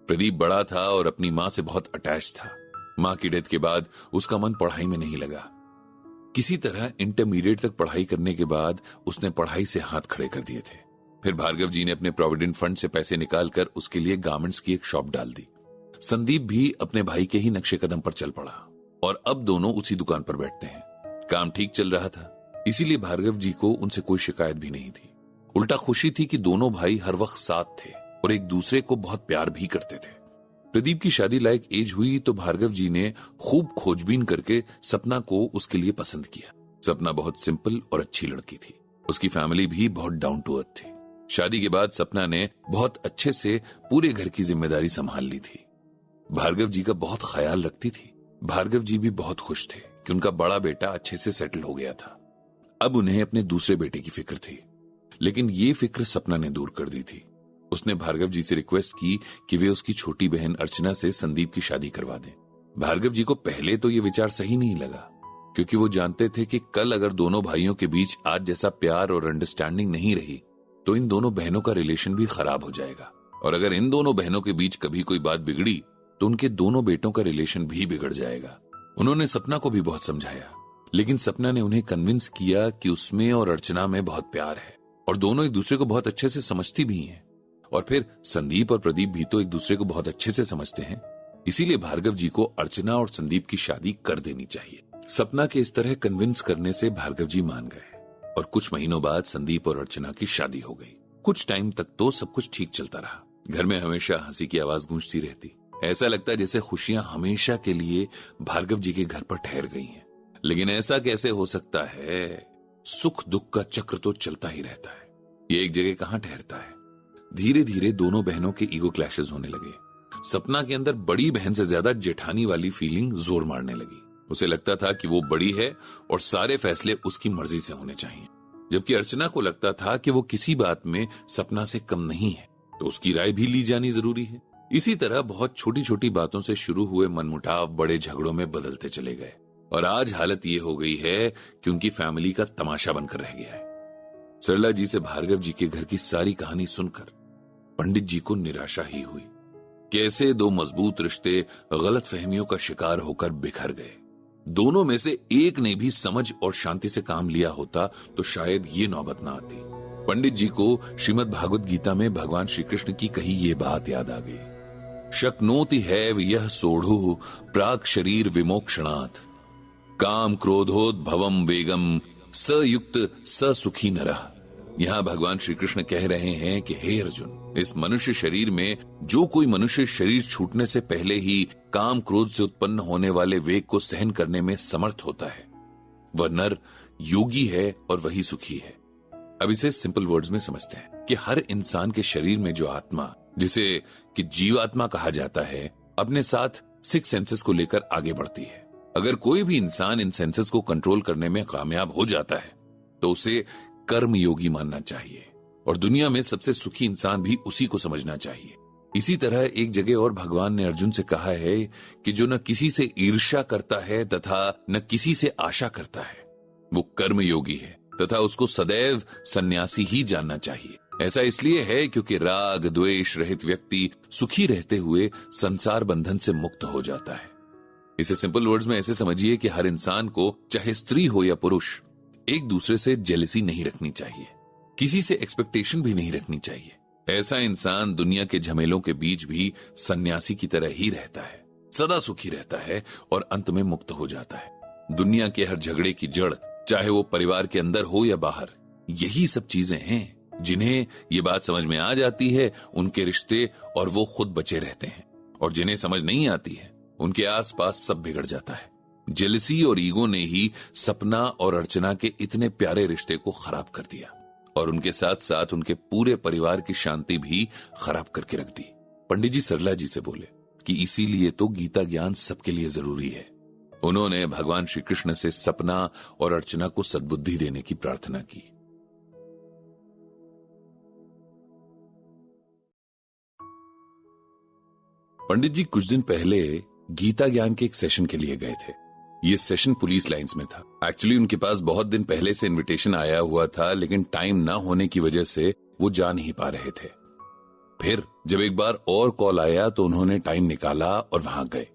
प्रदीप बड़ा था और अपनी मां से बहुत अटैच था। मां की डेथ के बाद उसका मन पढ़ाई में नहीं लगा। किसी तरह इंटरमीडिएट तक पढ़ाई करने के बाद उसने पढ़ाई से हाथ खड़े कर दिए थे। फिर भार्गव जी ने अपने प्रोविडेंट फंड से पैसे निकालकर उसके लिए गारमेंट्स की एक शॉप डाल दी। संदीप भी अपने भाई के ही नक्शे कदम पर चल पड़ा और अब दोनों उसी दुकान पर बैठते हैं। काम ठीक चल रहा था, इसीलिए भार्गव जी को उनसे कोई शिकायत भी नहीं थी। उल्टा खुशी थी कि दोनों भाई हर वक्त साथ थे और एक दूसरे को बहुत प्यार भी करते थे। प्रदीप की शादी लायक एज हुई तो भार्गव जी ने खूब खोजबीन करके सपना को उसके लिए पसंद किया। सपना बहुत सिंपल और अच्छी लड़की थी। उसकी फैमिली भी बहुत डाउन टू अर्थ थी। शादी के बाद सपना ने बहुत अच्छे से पूरे घर की जिम्मेदारी संभाल ली थी। भार्गव जी का बहुत ख्याल रखती थी। भार्गव जी भी बहुत खुश थे कि उनका बड़ा बेटा अच्छे से सेटल हो गया था। अब उन्हें अपने दूसरे बेटे की फिक्र थी, लेकिन ये फिक्र सपना ने दूर कर दी थी। उसने भार्गव जी से रिक्वेस्ट की कि वे उसकी छोटी बहन अर्चना से संदीप की शादी करवा दें। भार्गव जी को पहले तो ये विचार सही नहीं लगा, क्योंकि वो जानते थे कि कल अगर दोनों भाइयों के बीच आज जैसा प्यार और अंडरस्टैंडिंग नहीं रही तो इन दोनों बहनों का रिलेशन भी खराब हो जाएगा, और अगर इन दोनों बहनों के बीच कभी कोई बात बिगड़ी तो उनके दोनों बेटों का रिलेशन भी बिगड़ जाएगा। उन्होंने सपना को भी बहुत समझाया, लेकिन सपना ने उन्हें कन्विंस किया कि उसमें और अर्चना में बहुत प्यार है और दोनों एक दूसरे को बहुत अच्छे से समझती भी हैं। और फिर संदीप और प्रदीप भी तो एक दूसरे को बहुत अच्छे से समझते हैं, इसीलिए भार्गव जी को अर्चना और संदीप की शादी कर देनी चाहिए। सपना के इस तरह कन्विंस करने से भार्गव जी मान गए और कुछ महीनों बाद संदीप और अर्चना की शादी हो गई। कुछ टाइम तक तो सब कुछ ठीक चलता रहा। घर में हमेशा हंसी की आवाज गूंजती रहती। ऐसा लगता जैसे खुशियां हमेशा के लिए भार्गव जी के घर पर ठहर गई हैं। लेकिन ऐसा कैसे हो सकता है? सुख दुख का चक्र तो चलता ही रहता है, ये एक जगह कहां ठहरता है। धीरे धीरे दोनों बहनों के ईगो क्लैशेस होने लगे। सपना के अंदर बड़ी बहन से ज्यादा जेठानी वाली फीलिंग जोर मारने लगी। उसे लगता था कि वो बड़ी है और सारे फैसले उसकी मर्जी से होने चाहिए, जबकि अर्चना को लगता था कि वो किसी बात में सपना से कम नहीं है, तो उसकी राय भी ली जानी जरूरी है। इसी तरह बहुत छोटी छोटी बातों से शुरू हुए मनमुटाव बड़े झगड़ों में बदलते चले गए और आज हालत ये हो गई है कि उनकी फैमिली का तमाशा बनकर रह गया है। सरला जी से भार्गव जी के घर की सारी कहानी सुनकर पंडित जी को निराशा ही हुई। कैसे दो मजबूत रिश्ते गलत फहमियों का शिकार होकर बिखर गए। दोनों में से एक ने भी समझ और शांति से काम लिया होता तो शायद ये नौबत ना आती। पंडित जी को श्रीमद् भागवत गीता में भगवान श्री कृष्ण की कही ये बात याद आ गई, शक्नोति हैव यह सोढ़ु प्राक शरीर विमोक्षणात् काम क्रोधोद्भवम वेगम स युक्त स सुखी नरः। यहाँ भगवान श्री कृष्ण कह रहे हैं कि हे अर्जुन, इस मनुष्य शरीर में जो कोई मनुष्य शरीर छूटने से पहले ही काम क्रोध से उत्पन्न होने वाले वेग को सहन करने में समर्थ होता है, वह नर योगी है और वही सुखी है। अब इसे सिंपल वर्ड्स में समझते हैं कि हर इंसान के शरीर में जो आत्मा, जिसे कि जीवात्मा कहा जाता है, अपने साथ 6 सेंसेस को लेकर आगे बढ़ती है। अगर कोई भी इंसान इन सेंसेस को कंट्रोल करने में कामयाब हो जाता है तो उसे कर्म योगी मानना चाहिए और दुनिया में सबसे सुखी इंसान भी उसी को समझना चाहिए। इसी तरह एक जगह और भगवान ने अर्जुन से कहा है कि जो न किसी से ईर्ष्या करता है तथा न किसी से आशा करता है, वो कर्म योगी है तथा उसको सदैव सन्यासी ही जानना चाहिए। ऐसा इसलिए है क्योंकि राग द्वेष रहित व्यक्ति सुखी रहते हुए संसार बंधन से मुक्त हो जाता है। इसे सिंपल वर्ड्स में ऐसे समझिए कि हर इंसान को, चाहे स्त्री हो या पुरुष, एक दूसरे से जेलसी नहीं रखनी चाहिए, किसी से एक्सपेक्टेशन भी नहीं रखनी चाहिए। ऐसा इंसान दुनिया के झमेलों के बीच भी सन्यासी की तरह ही रहता है, सदा सुखी रहता है और अंत में मुक्त हो जाता है। दुनिया के हर झगड़े की जड़, चाहे वो परिवार के अंदर हो या बाहर, यही सब चीजें हैं। जिन्हें ये बात समझ में आ जाती है उनके रिश्ते और वो खुद बचे रहते हैं, और जिन्हें समझ नहीं आती है उनके आसपास सब बिगड़ जाता है। जेलसी और ईगो ने ही सपना और अर्चना के इतने प्यारे रिश्ते को खराब कर दिया और उनके साथ साथ उनके पूरे परिवार की शांति भी खराब करके रख दी। पंडित जी सरला जी से बोले कि इसीलिए तो गीता ज्ञान सबके लिए जरूरी है। उन्होंने भगवान श्री कृष्ण से सपना और अर्चना को सद्बुद्धि देने की प्रार्थना की। पंडित जी कुछ दिन पहले गीता ज्ञान के एक सेशन के लिए गए थे। ये सेशन पुलिस लाइंस में था। एक्चुअली उनके पास बहुत दिन पहले से इनविटेशन आया हुआ था, लेकिन टाइम ना होने की वजह से वो जा नहीं पा रहे थे। फिर जब एक बार और कॉल आया तो उन्होंने टाइम निकाला और वहां गए।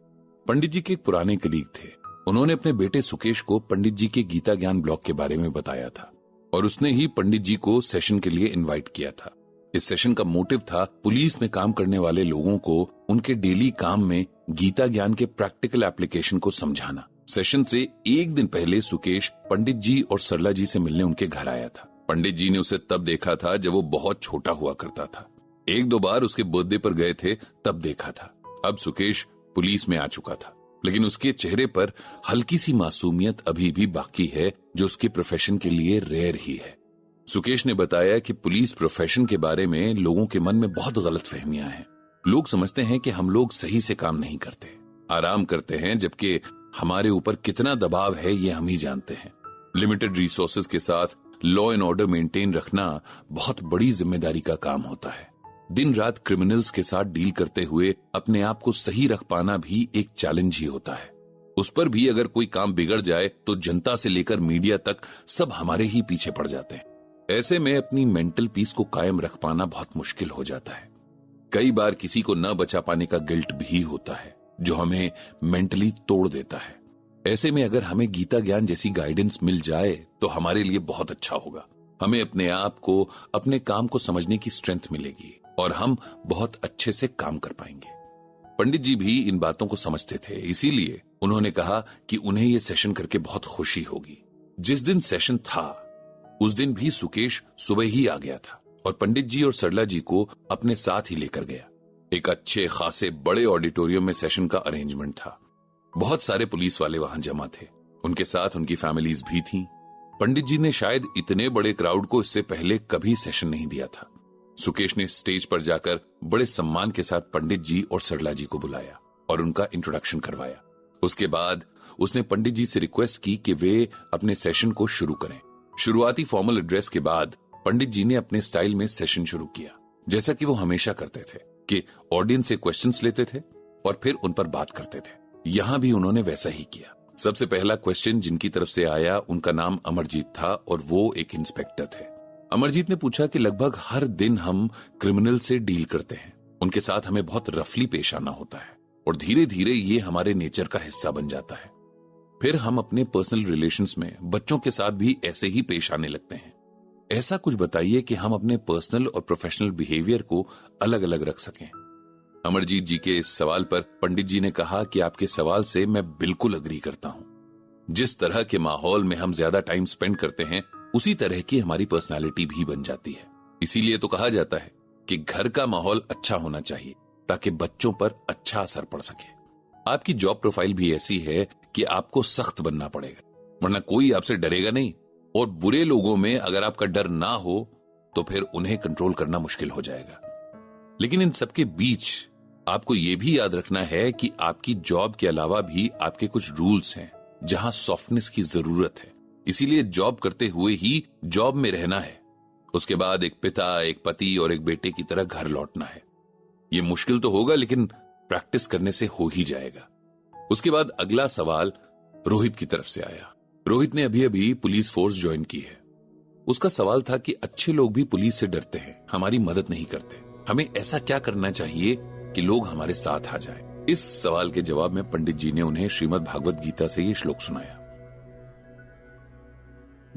पंडित जी के एक पुराने कलीग थे। उन्होंने अपने बेटे सुकेश को पंडित जी के गीता ज्ञान ब्लॉग के बारे में बताया था और उसने ही पंडित जी को सेशन के लिए इनवाइट किया था। इस सेशन का मोटिव था पुलिस में काम करने वाले लोगों को उनके डेली काम में गीता ज्ञान के प्रैक्टिकल एप्लीकेशन को समझाना। सेशन से एक दिन पहले सुकेश पंडित जी और सरला जी से मिलने उनके घर आया था। पंडित जी ने उसे तब देखा था जब वो बहुत छोटा हुआ करता था। एक दो बार उसके बर्थडे पर गए थे तब देखा था। अब सुकेश पुलिस में आ चुका था, लेकिन उसके चेहरे पर हल्की सी मासूमियत अभी भी बाकी है जो उसके प्रोफेशन के लिए रेयर ही है। सुकेश ने बताया कि पुलिस प्रोफेशन के बारे में लोगों के मन में बहुत गलतफहमियां हैं। लोग समझते हैं कि हम लोग सही से काम नहीं करते, आराम करते हैं, जबकि हमारे ऊपर कितना दबाव है ये हम ही जानते हैं। लिमिटेड रिसोर्सेज के साथ लॉ एंड ऑर्डर मेंटेन रखना बहुत बड़ी जिम्मेदारी का काम होता है। दिन रात क्रिमिनल्स के साथ डील करते हुए अपने आप को सही रख पाना भी एक चैलेंज ही होता है। उस पर भी अगर कोई काम बिगड़ जाए तो जनता से लेकर मीडिया तक सब हमारे ही पीछे पड़ जाते हैं। ऐसे में अपनी मेंटल पीस को कायम रख पाना बहुत मुश्किल हो जाता है। कई बार किसी को न बचा पाने का गिल्ट भी होता है जो हमें मेंटली तोड़ देता है। ऐसे में अगर हमें गीता ज्ञान जैसी गाइडेंस मिल जाए तो हमारे लिए बहुत अच्छा होगा। हमें अपने आप को, अपने काम को समझने की स्ट्रेंथ मिलेगी और हम बहुत अच्छे से काम कर पाएंगे। पंडित जी भी इन बातों को समझते थे, इसीलिए उन्होंने कहा कि उन्हें यह सेशन करके बहुत खुशी होगी। जिस दिन सेशन था उस दिन भी सुकेश सुबह ही आ गया था और पंडित जी और सरला जी को अपने साथ ही लेकर गया। एक अच्छे खासे बड़े ऑडिटोरियम में सेशन का अरेंजमेंट था। बहुत सारे पुलिस वाले वहां जमा थे, उनके साथ उनकी फैमिलीज भी थीं। पंडित जी ने शायद इतने बड़े क्राउड को इससे पहले कभी सेशन नहीं दिया था। सुकेश ने स्टेज पर जाकर बड़े सम्मान के साथ पंडित जी और सरला जी को बुलाया और उनका इंट्रोडक्शन करवाया। उसके बाद उसने पंडित जी से रिक्वेस्ट की कि वे अपने सेशन को शुरू करें। शुरुआती फॉर्मल एड्रेस के बाद पंडित जी ने अपने स्टाइल में सेशन शुरू किया, जैसा कि वो हमेशा करते थे कि ऑडियंस से क्वेश्चंस लेते थे और फिर उन पर बात करते थे। यहां भी उन्होंने वैसा ही किया। सबसे पहला क्वेश्चन जिनकी तरफ से आया उनका नाम अमरजीत था और वो एक इंस्पेक्टर थे। अमरजीत ने पूछा कि लगभग हर दिन हम क्रिमिनल से डील करते हैं, उनके साथ हमें बहुत रफली पेश आना होता है और धीरे धीरे ये हमारे नेचर का हिस्सा बन जाता है। फिर हम अपने पर्सनल रिलेशंस में बच्चों के साथ भी ऐसे ही पेश आने लगते हैं। ऐसा कुछ बताइए कि हम अपने पर्सनल और प्रोफेशनल बिहेवियर को अलग अलग रख सकें। अमरजीत जी के इस सवाल पर पंडित जी ने कहा कि आपके सवाल से मैं बिल्कुल अग्री करता हूं। जिस तरह के माहौल में हम ज्यादा टाइम स्पेंड करते हैं उसी तरह की हमारी पर्सनालिटी भी बन जाती है। इसीलिए तो कहा जाता है कि घर का माहौल अच्छा होना चाहिए ताकि बच्चों पर अच्छा असर पड़ सके। आपकी जॉब प्रोफाइल भी ऐसी है कि आपको सख्त बनना पड़ेगा, वरना कोई आपसे डरेगा नहीं। और बुरे लोगों में अगर आपका डर ना हो तो फिर उन्हें कंट्रोल करना मुश्किल हो जाएगा। लेकिन इन सबके बीच आपको यह भी याद रखना है कि आपकी जॉब के अलावा भी आपके कुछ रूल्स हैं जहां सॉफ्टनेस की जरूरत है। इसीलिए जॉब करते हुए ही जॉब में रहना है। उसके बाद एक पिता, एक पति और एक बेटे की तरह घर लौटना है। यह मुश्किल तो होगा लेकिन प्रैक्टिस करने से हो ही जाएगा। उसके बाद अगला सवाल रोहित की तरफ से आया। रोहित ने अभी अभी पुलिस फोर्स ज्वाइन की है। उसका सवाल था कि अच्छे लोग भी पुलिस से डरते हैं, हमारी मदद नहीं करते, हमें ऐसा क्या करना चाहिए कि लोग हमारे साथ आ जाएं? इस सवाल के जवाब में पंडित जी ने उन्हें श्रीमद् भागवत गीता से ये श्लोक सुनाया।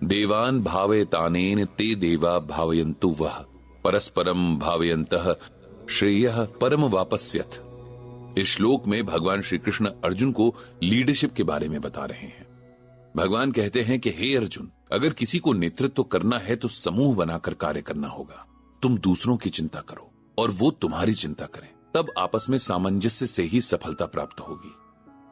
देवान भावयतानेन ते देवा भावयन्तु वह परस्परम भावयन्तः श्रेयः परम वापस्यथ। इस श्लोक में भगवान श्री कृष्ण अर्जुन को लीडरशिप के बारे में बता रहे हैं। भगवान कहते हैं कि हे अर्जुन, अगर किसी को नेतृत्व करना है तो समूह बनाकर कार्य करना होगा। तुम दूसरों की चिंता करो और वो तुम्हारी चिंता करें, तब आपस में सामंजस्य से ही सफलता प्राप्त होगी।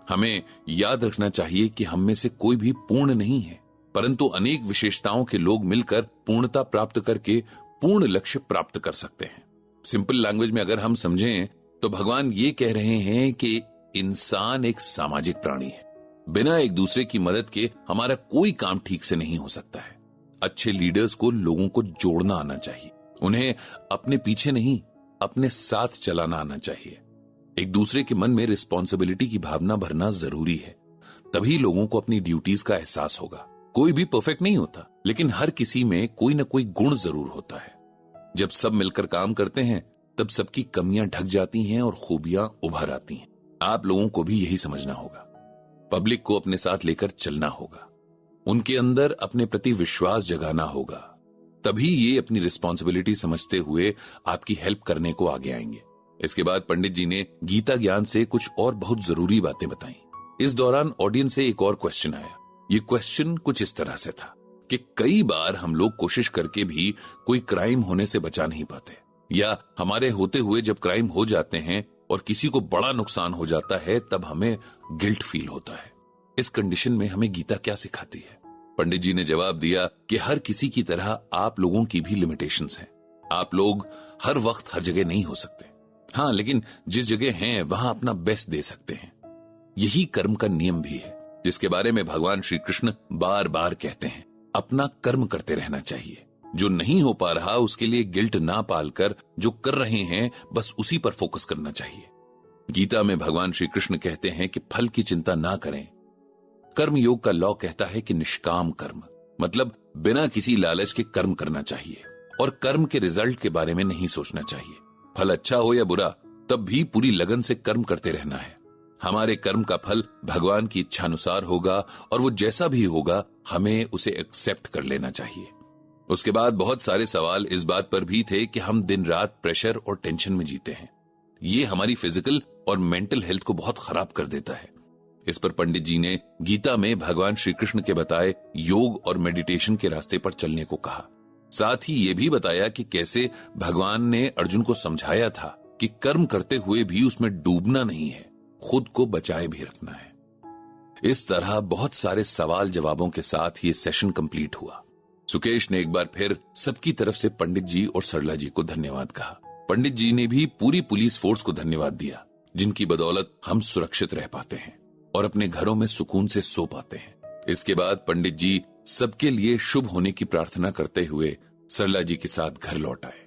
हमें याद रखना चाहिए कि हम में से कोई भी पूर्ण नहीं है, परंतु अनेक विशेषताओं के लोग मिलकर पूर्णता प्राप्त करके पूर्ण लक्ष्य प्राप्त कर सकते हैं। सिंपल लैंग्वेज में अगर हम समझें तो भगवान ये कह रहे हैं कि इंसान एक सामाजिक प्राणी है। बिना एक दूसरे की मदद के हमारा कोई काम ठीक से नहीं हो सकता है। अच्छे लीडर्स को लोगों को जोड़ना आना चाहिए, उन्हें अपने पीछे नहीं अपने साथ चलाना आना चाहिए। एक दूसरे के मन में रिस्पॉन्सिबिलिटी की भावना भरना जरूरी है, तभी लोगों को अपनी ड्यूटीज का एहसास होगा। कोई भी परफेक्ट नहीं होता, लेकिन हर किसी में कोई ना कोई गुण जरूर होता है। जब सब मिलकर काम करते हैं तब सबकी कमियां ढक जाती हैं और खूबियां उभर आती हैं। आप लोगों को भी यही समझना होगा। पब्लिक को अपने साथ लेकर चलना होगा, उनके अंदर अपने प्रति विश्वास जगाना होगा, तभी ये अपनी रिस्पॉन्सिबिलिटी समझते हुए आपकी हेल्प करने को आगे आएंगे। इसके बाद पंडित जी ने गीता ज्ञान से कुछ और बहुत जरूरी बातें बताई। इस दौरान ऑडियंस से एक और क्वेश्चन आया। ये क्वेश्चन कुछ इस तरह से था कि कई बार हम लोग कोशिश करके भी कोई क्राइम होने से बचा नहीं पाते, या हमारे होते हुए जब क्राइम हो जाते हैं और किसी को बड़ा नुकसान हो जाता है तब हमें गिल्ट फील होता है। इस कंडीशन में हमें गीता क्या सिखाती है? पंडित जी ने जवाब दिया कि हर किसी की तरह आप लोगों की भी लिमिटेशंस हैं। आप लोग हर वक्त हर जगह नहीं हो सकते, हाँ, लेकिन जिस जगह हैं वहां अपना बेस्ट दे सकते हैं। यही कर्म का नियम भी है, जिसके बारे में भगवान श्री कृष्ण बार बार कहते हैं। अपना कर्म करते रहना चाहिए। जो नहीं हो पा रहा उसके लिए गिल्ट ना पालकर जो कर रहे हैं बस उसी पर फोकस करना चाहिए। गीता में भगवान श्री कृष्ण कहते हैं कि फल की चिंता ना करें। कर्म योग का लॉ कहता है कि निष्काम कर्म, मतलब बिना किसी लालच के कर्म करना चाहिए और कर्म के रिजल्ट के बारे में नहीं सोचना चाहिए। फल अच्छा हो या बुरा, तब भी पूरी लगन से कर्म करते रहना है। हमारे कर्म का फल भगवान की इच्छानुसार होगा और वो जैसा भी होगा हमें उसे एक्सेप्ट कर लेना चाहिए। उसके बाद बहुत सारे सवाल इस बात पर भी थे कि हम दिन रात प्रेशर और टेंशन में जीते हैं। ये हमारी फिजिकल और मेंटल हेल्थ को बहुत खराब कर देता है। इस पर पंडित जी ने गीता में भगवान श्री कृष्ण के बताए योग और मेडिटेशन के रास्ते पर चलने को कहा। साथ ही ये भी बताया कि कैसे भगवान ने अर्जुन को समझाया था कि कर्म करते हुए भी उसमें डूबना नहीं है, खुद को बचाए भी रखना है। इस तरह बहुत सारे सवाल जवाबों के साथ ये सेशन कंप्लीट हुआ। सुकेश ने एक बार फिर सबकी तरफ से पंडित जी और सरला जी को धन्यवाद कहा। पंडित जी ने भी पूरी पुलिस फोर्स को धन्यवाद दिया, जिनकी बदौलत हम सुरक्षित रह पाते हैं और अपने घरों में सुकून से सो पाते हैं। इसके बाद पंडित जी सबके लिए शुभ होने की प्रार्थना करते हुए सरला जी के साथ घर लौट आए।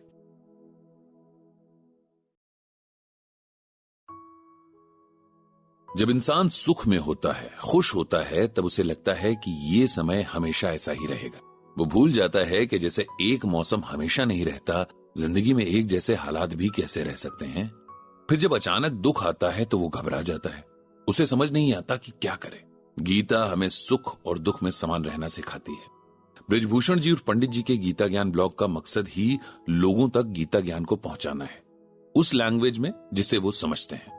जब इंसान सुख में होता है, खुश होता है, तब उसे लगता है कि ये समय हमेशा ऐसा ही रहेगा। वो भूल जाता है कि जैसे एक मौसम हमेशा नहीं रहता, जिंदगी में एक जैसे हालात भी कैसे रह सकते हैं। फिर जब अचानक दुख आता है तो वो घबरा जाता है, उसे समझ नहीं आता कि क्या करे। गीता हमें सुख और दुख में समान रहना सिखाती है। ब्रिजभूषण जी और पंडित जी के गीता ज्ञान ब्लॉग का मकसद ही लोगों तक गीता ज्ञान को पहुंचाना है, उस लैंग्वेज में जिसे वो समझते हैं।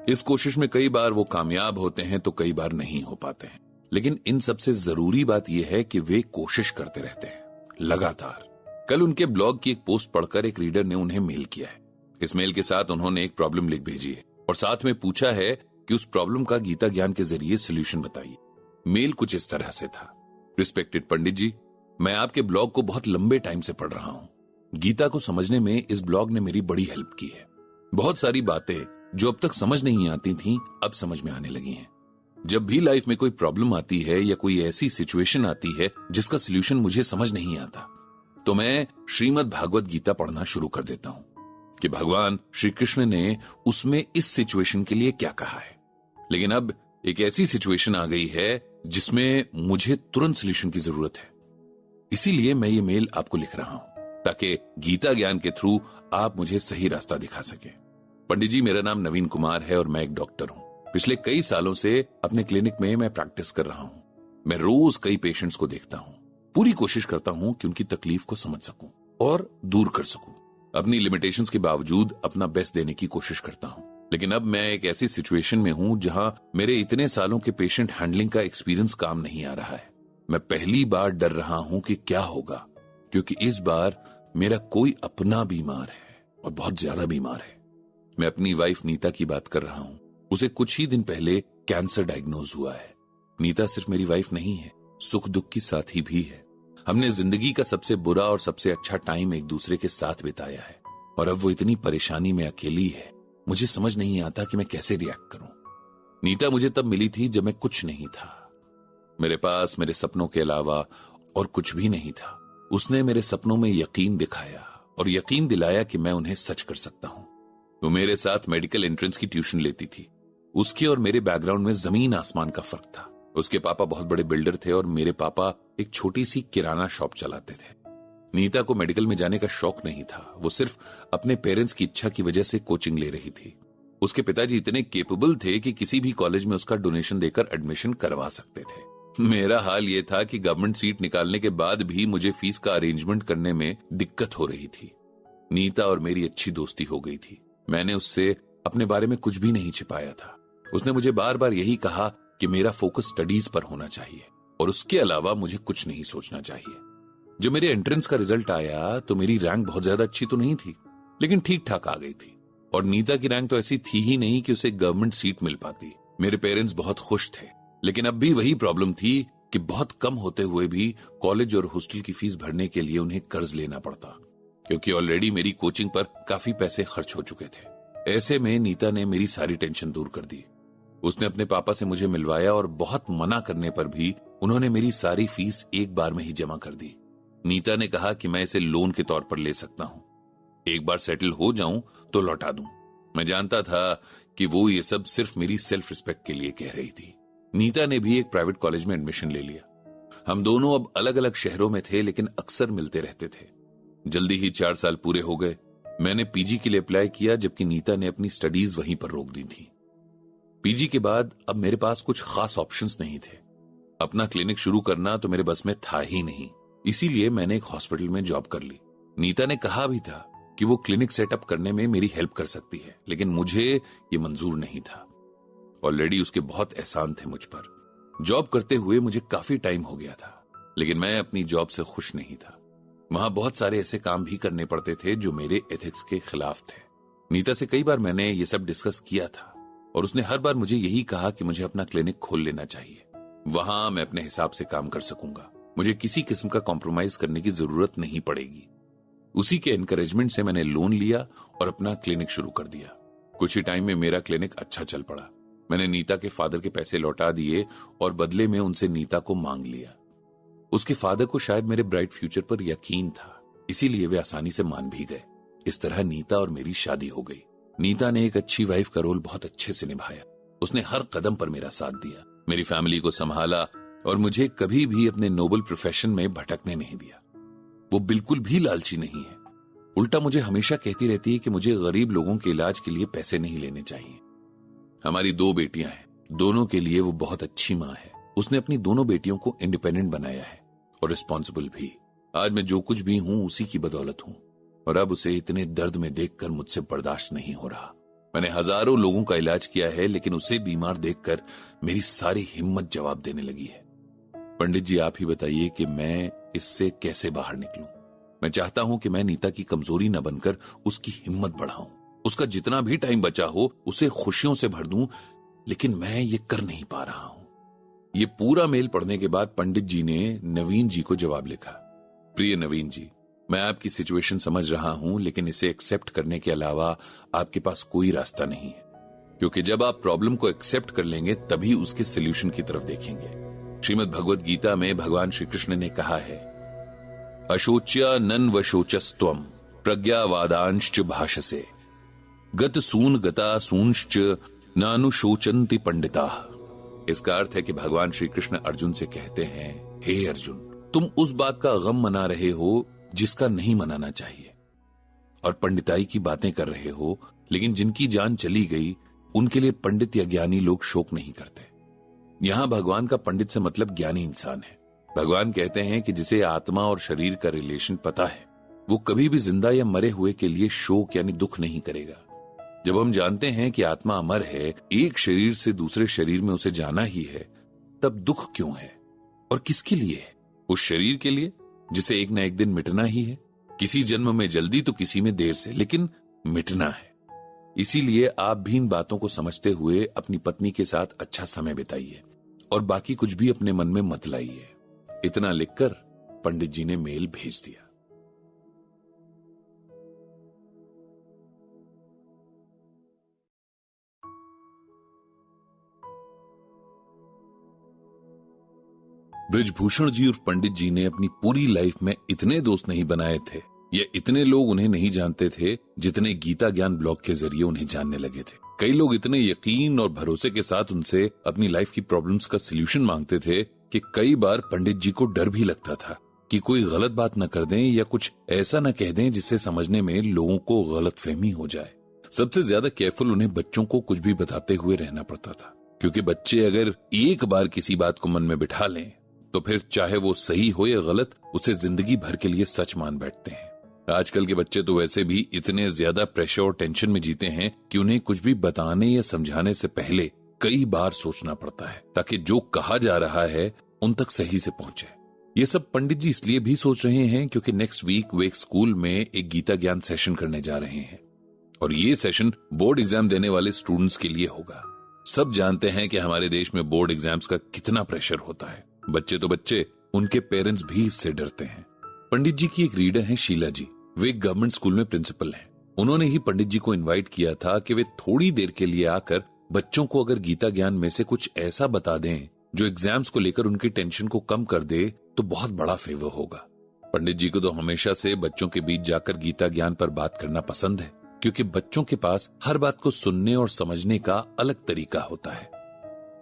इस कोशिश में कई बार वो कामयाब होते हैं तो कई बार नहीं हो पाते हैं, लेकिन इन सबसे जरूरी बात यह है कि वे कोशिश करते रहते हैं लगातार। कल उनके ब्लॉग की एक पोस्ट पढ़कर एक रीडर ने उन्हें मेल किया है। इस मेल के साथ उन्होंने एक प्रॉब्लम लिख भेजी है और साथ में पूछा है कि उस प्रॉब्लम का गीता ज्ञान के जरिए सोल्यूशन बताइए। मेल कुछ इस तरह से था। रिस्पेक्टेड पंडित जी, मैं आपके ब्लॉग को बहुत लंबे टाइम से पढ़ रहा हूं। गीता को समझने में इस ब्लॉग ने मेरी बड़ी हेल्प की है। बहुत सारी बातें जो अब तक समझ नहीं आती थीं, अब समझ में आने लगी हैं। जब भी लाइफ में कोई प्रॉब्लम आती है या कोई ऐसी सिचुएशन आती है जिसका सोल्यूशन मुझे समझ नहीं आता, तो मैं श्रीमद् भागवत गीता पढ़ना शुरू कर देता हूं कि भगवान श्री कृष्ण ने उसमें इस सिचुएशन के लिए क्या कहा है। लेकिन अब एक ऐसी सिचुएशन आ गई है जिसमें मुझे तुरंत सोल्यूशन की जरूरत है। इसीलिए मैं ये मेल आपको लिख रहा हूं ताकि गीता ज्ञान के थ्रू आप मुझे सही रास्ता दिखा सके। पंडित जी, मेरा नाम नवीन कुमार है और मैं एक डॉक्टर हूं। पिछले कई सालों से अपने क्लिनिक में मैं प्रैक्टिस कर रहा हूं। मैं रोज कई पेशेंट्स को देखता हूं। पूरी कोशिश करता हूं कि उनकी तकलीफ को समझ सकूं और दूर कर सकूं। अपनी लिमिटेशंस के बावजूद अपना बेस्ट देने की कोशिश करता हूं। लेकिन अब मैं एक ऐसी सिचुएशन में हूं जहां मेरे इतने सालों के पेशेंट हैंडलिंग का एक्सपीरियंस काम नहीं आ रहा है। मैं पहली बार डर रहा हूं कि क्या होगा, क्योंकि इस बार मेरा कोई अपना बीमार है और बहुत ज्यादा बीमार है। मैं अपनी वाइफ नीता की बात कर रहा हूं। उसे कुछ ही दिन पहले कैंसर डायग्नोज हुआ है। नीता सिर्फ मेरी वाइफ नहीं है, सुख दुख की साथी भी है। हमने जिंदगी का सबसे बुरा और सबसे अच्छा टाइम एक दूसरे के साथ बिताया है और अब वो इतनी परेशानी में अकेली है। मुझे समझ नहीं आता कि मैं कैसे रिएक्ट करूं। नीता मुझे तब मिली थी जब मैं कुछ नहीं था। मेरे पास मेरे सपनों के अलावा और कुछ भी नहीं था। उसने मेरे सपनों में यकीन दिखाया और यकीन दिलाया कि मैं उन्हें सच कर सकता हूं। वो मेरे साथ मेडिकल एंट्रेंस की ट्यूशन लेती थी। उसके और मेरे बैकग्राउंड में जमीन आसमान का फर्क था। उसके पापा बहुत बड़े बिल्डर थे और मेरे पापा एक छोटी सी किराना शॉप चलाते थे। नीता को मेडिकल में जाने का शौक नहीं था। वो सिर्फ अपने पेरेंट्स की इच्छा की वजह से कोचिंग ले रही थी। उसके पिताजी इतने केपेबल थे कि किसी भी कॉलेज में उसका डोनेशन देकर एडमिशन करवा सकते थे। मेरा हाल यह था कि गवर्नमेंट सीट निकालने के बाद भी मुझे फीस का अरेंजमेंट करने में दिक्कत हो रही थी। नीता और मेरी अच्छी दोस्ती हो गई थी। मैंने उससे अपने बारे में कुछ भी नहीं छिपाया था। उसने मुझे बार बार यही कहा कि मेरा फोकस स्टडीज पर होना चाहिए और उसके अलावा मुझे कुछ नहीं सोचना चाहिए। जब मेरे एंट्रेंस का रिजल्ट आया तो मेरी रैंक बहुत ज्यादा अच्छी तो नहीं थी, लेकिन ठीक ठाक आ गई थी। और नीता की रैंक तो ऐसी थी ही नहीं कि उसे गवर्नमेंट सीट मिल पाती। मेरे पेरेंट्स बहुत खुश थे, लेकिन अब भी वही प्रॉब्लम थी कि बहुत कम होते हुए भी कॉलेज और हॉस्टल की फीस भरने के लिए उन्हें कर्ज लेना पड़ता, क्योंकि ऑलरेडी मेरी कोचिंग पर काफी पैसे खर्च हो चुके थे। ऐसे में नीता ने मेरी सारी टेंशन दूर कर दी। उसने अपने पापा से मुझे मिलवाया और बहुत मना करने पर भी उन्होंने मेरी सारी फीस एक बार में ही जमा कर दी। नीता ने कहा कि मैं इसे लोन के तौर पर ले सकता हूं, एक बार सेटल हो जाऊं तो लौटा दूं। मैं जानता था कि वो ये सब सिर्फ मेरी सेल्फ रिस्पेक्ट के लिए कह रही थी। नीता ने भी एक प्राइवेट कॉलेज में एडमिशन ले लिया। हम दोनों अब अलग अलग शहरों में थे, लेकिन अक्सर मिलते रहते थे। जल्दी ही 4 साल पूरे हो गए। मैंने पीजी के लिए अप्लाई किया, जबकि नीता ने अपनी स्टडीज वहीं पर रोक दी थी। पीजी के बाद अब मेरे पास कुछ खास ऑप्शंस नहीं थे। अपना क्लिनिक शुरू करना तो मेरे बस में था ही नहीं, इसीलिए मैंने एक हॉस्पिटल में जॉब कर ली। नीता ने कहा भी था कि वो क्लिनिक सेटअप करने में मेरी हेल्प कर सकती है, लेकिन मुझे ये मंजूर नहीं था। ऑलरेडी उसके बहुत एहसान थे मुझ पर। जॉब करते हुए मुझे काफी टाइम हो गया था, लेकिन मैं अपनी जॉब से खुश नहीं था। वहां बहुत सारे ऐसे काम भी करने पड़ते थे जो मेरे एथिक्स के खिलाफ थे। नीता से कई बार मैंने ये सब डिस्कस किया था और उसने हर बार मुझे यही कहा कि मुझे अपना क्लिनिक खोल लेना चाहिए। वहां मैं अपने हिसाब से काम कर सकूंगा, मुझे किसी किस्म का कॉम्प्रोमाइज करने की जरूरत नहीं पड़ेगी। उसी के एनकरेजमेंट से मैंने लोन लिया और अपना क्लिनिक शुरू कर दिया। कुछ ही टाइम में मेरा क्लिनिक अच्छा चल पड़ा। मैंने नीता के फादर के पैसे लौटा दिए और बदले में उनसे नीता को मांग लिया। उसके फादर को शायद मेरे ब्राइट फ्यूचर पर यकीन था, इसीलिए वे आसानी से मान भी गए। इस तरह नीता और मेरी शादी हो गई। नीता ने एक अच्छी वाइफ का रोल बहुत अच्छे से निभाया। उसने हर कदम पर मेरा साथ दिया, मेरी फैमिली को संभाला और मुझे कभी भी अपने नोबल प्रोफेशन में भटकने नहीं दिया। वो बिल्कुल भी लालची नहीं है, उल्टा मुझे हमेशा कहती रहती है कि मुझे गरीब लोगों के इलाज के लिए पैसे नहीं लेने चाहिए। हमारी 2 बेटियां हैं, दोनों के लिए वो बहुत अच्छी माँ है। उसने अपनी दोनों बेटियों को इंडिपेंडेंट बनाया है और रिस्पॉन्सिबल भी। आज मैं जो कुछ भी हूं उसी की बदौलत हूं और अब उसे इतने दर्द में देखकर मुझसे बर्दाश्त नहीं हो रहा। मैंने हजारों लोगों का इलाज किया है, लेकिन उसे बीमार देखकर मेरी सारी हिम्मत जवाब देने लगी है। पंडित जी, आप ही बताइए कि मैं इससे कैसे बाहर निकलूं। मैं चाहता हूं कि मैं नीता की कमजोरी न बनकर उसकी हिम्मत बढ़ाऊं, उसका जितना भी टाइम बचा हो उसे खुशियों से भर दूं, लेकिन मैं ये कर नहीं पा रहा हूं। ये पूरा मेल पढ़ने के बाद पंडित जी ने नवीन जी को जवाब लिखा। प्रिय नवीन जी, मैं आपकी सिचुएशन समझ रहा हूं, लेकिन इसे एक्सेप्ट करने के अलावा आपके पास कोई रास्ता नहीं है, क्योंकि जब आप प्रॉब्लम को एक्सेप्ट कर लेंगे तभी उसके सोल्यूशन की तरफ देखेंगे। श्रीमद् भगवद गीता में भगवान श्री कृष्ण ने कहा है, अशोच्या नन्वशोचस्त्वम प्रज्ञावादांश्च भाषसे गत सून गता सूंश्च नानुशोचन्ति पंडिताः। इसका अर्थ है कि भगवान श्री कृष्ण अर्जुन से कहते हैं, हे अर्जुन, तुम उस बात का गम मना रहे हो जिसका नहीं मनाना चाहिए, और पंडिताई की बातें कर रहे हो, लेकिन जिनकी जान चली गई उनके लिए पंडित या ज्ञानी लोग शोक नहीं करते। यहां भगवान का पंडित से मतलब ज्ञानी इंसान है। भगवान कहते हैं कि जिसे आत्मा और शरीर का रिलेशन पता है वो कभी भी जिंदा या मरे हुए के लिए शोक यानी दुख नहीं करेगा। जब हम जानते हैं कि आत्मा अमर है, एक शरीर से दूसरे शरीर में उसे जाना ही है, तब दुख क्यों है और किसके लिए है? उस शरीर के लिए जिसे एक न एक दिन मिटना ही है, किसी जन्म में जल्दी तो किसी में देर से, लेकिन मिटना है। इसीलिए आप भी इन बातों को समझते हुए अपनी पत्नी के साथ अच्छा समय बिताइए और बाकी कुछ भी अपने मन में मत लाइए। इतना लिखकर पंडित जी ने मेल भेज दिया। ब्रिजभूषण जी और पंडित जी ने अपनी पूरी लाइफ में इतने दोस्त नहीं बनाए थे, या इतने लोग उन्हें नहीं जानते थे जितने गीता ज्ञान ब्लॉग के जरिए उन्हें जानने लगे थे। कई लोग इतने यकीन और भरोसे के साथ उनसे अपनी लाइफ की प्रॉब्लम्स का सलूशन मांगते थे कि कई बार पंडित जी को डर भी लगता था कि कोई गलत बात न कर दें या कुछ ऐसा न कह दें जिससे समझने में लोगों को गलतफहमी हो जाए। सबसे ज्यादा केयरफुल उन्हें बच्चों को कुछ भी बताते हुए रहना पड़ता था, क्योंकि बच्चे अगर एक बार किसी बात को मन में बिठा लें तो फिर चाहे वो सही हो या गलत, उसे जिंदगी भर के लिए सच मान बैठते हैं। आजकल के बच्चे तो वैसे भी इतने ज्यादा प्रेशर और टेंशन में जीते हैं कि उन्हें कुछ भी बताने या समझाने से पहले कई बार सोचना पड़ता है ताकि जो कहा जा रहा है उन तक सही से पहुंचे। ये सब पंडित जी इसलिए भी सोच रहे हैं क्योंकि नेक्स्ट वीक वे एक स्कूल में एक गीता ज्ञान सेशन करने जा रहे हैं, और ये सेशन बोर्ड एग्जाम देने वाले स्टूडेंट्स के लिए होगा। सब जानते हैं कि हमारे देश में बोर्ड एग्जाम्स का कितना प्रेशर होता है। बच्चे तो बच्चे, उनके पेरेंट्स भी इससे डरते हैं। पंडित जी की एक रीडर है शीला जी, वे एक गवर्नमेंट स्कूल में प्रिंसिपल हैं। उन्होंने ही पंडित जी को इनवाइट किया था कि वे थोड़ी देर के लिए आकर बच्चों को अगर गीता ज्ञान में से कुछ ऐसा बता दें जो एग्जाम्स को लेकर उनकी टेंशन को कम कर दे तो बहुत बड़ा फेवर होगा। पंडित जी को तो हमेशा से बच्चों के बीच जाकर गीता ज्ञान पर बात करना पसंद है, क्योंकि बच्चों के पास हर बात को सुनने और समझने का अलग तरीका होता है।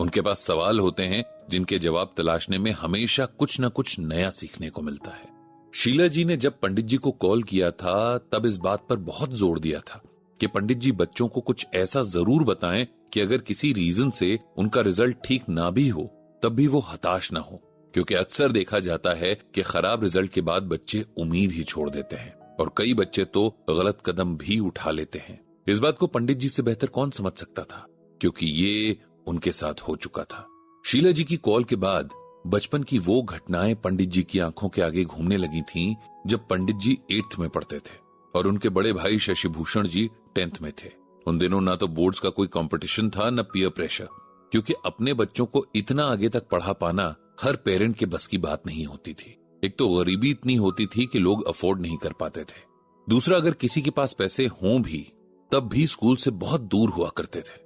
उनके पास सवाल होते हैं जिनके जवाब तलाशने में हमेशा कुछ न कुछ नया सीखने को मिलता है। शीला जी ने जब पंडित जी को कॉल किया था तब इस बात पर बहुत जोर दिया था कि पंडित जी बच्चों को कुछ ऐसा जरूर बताएं कि अगर किसी रीजन से उनका रिजल्ट ठीक ना भी हो तब भी वो हताश ना हो, क्योंकि अक्सर देखा जाता है कि खराब रिजल्ट के बाद बच्चे उम्मीद ही छोड़ देते हैं और कई बच्चे तो गलत कदम भी उठा लेते हैं। इस बात को पंडित जी से बेहतर कौन समझ सकता था, क्योंकि ये उनके साथ हो चुका था। शीला जी की कॉल के बाद बचपन की वो घटनाएं पंडित जी की आंखों के आगे घूमने लगी थीं जब पंडित जी 8th में पढ़ते थे और उनके बड़े भाई शशिभूषण जी 10th में थे। उन दिनों ना तो बोर्ड्स का कोई कंपटीशन था न पीयर प्रेशर, क्योंकि अपने बच्चों को इतना आगे तक पढ़ा पाना हर पेरेंट के बस की बात नहीं होती थी। एक तो गरीबी इतनी होती थी कि लोग अफोर्ड नहीं कर पाते थे, दूसरा अगर किसी के पास पैसे हों भी तब भी स्कूल से बहुत दूर हुआ करते थे।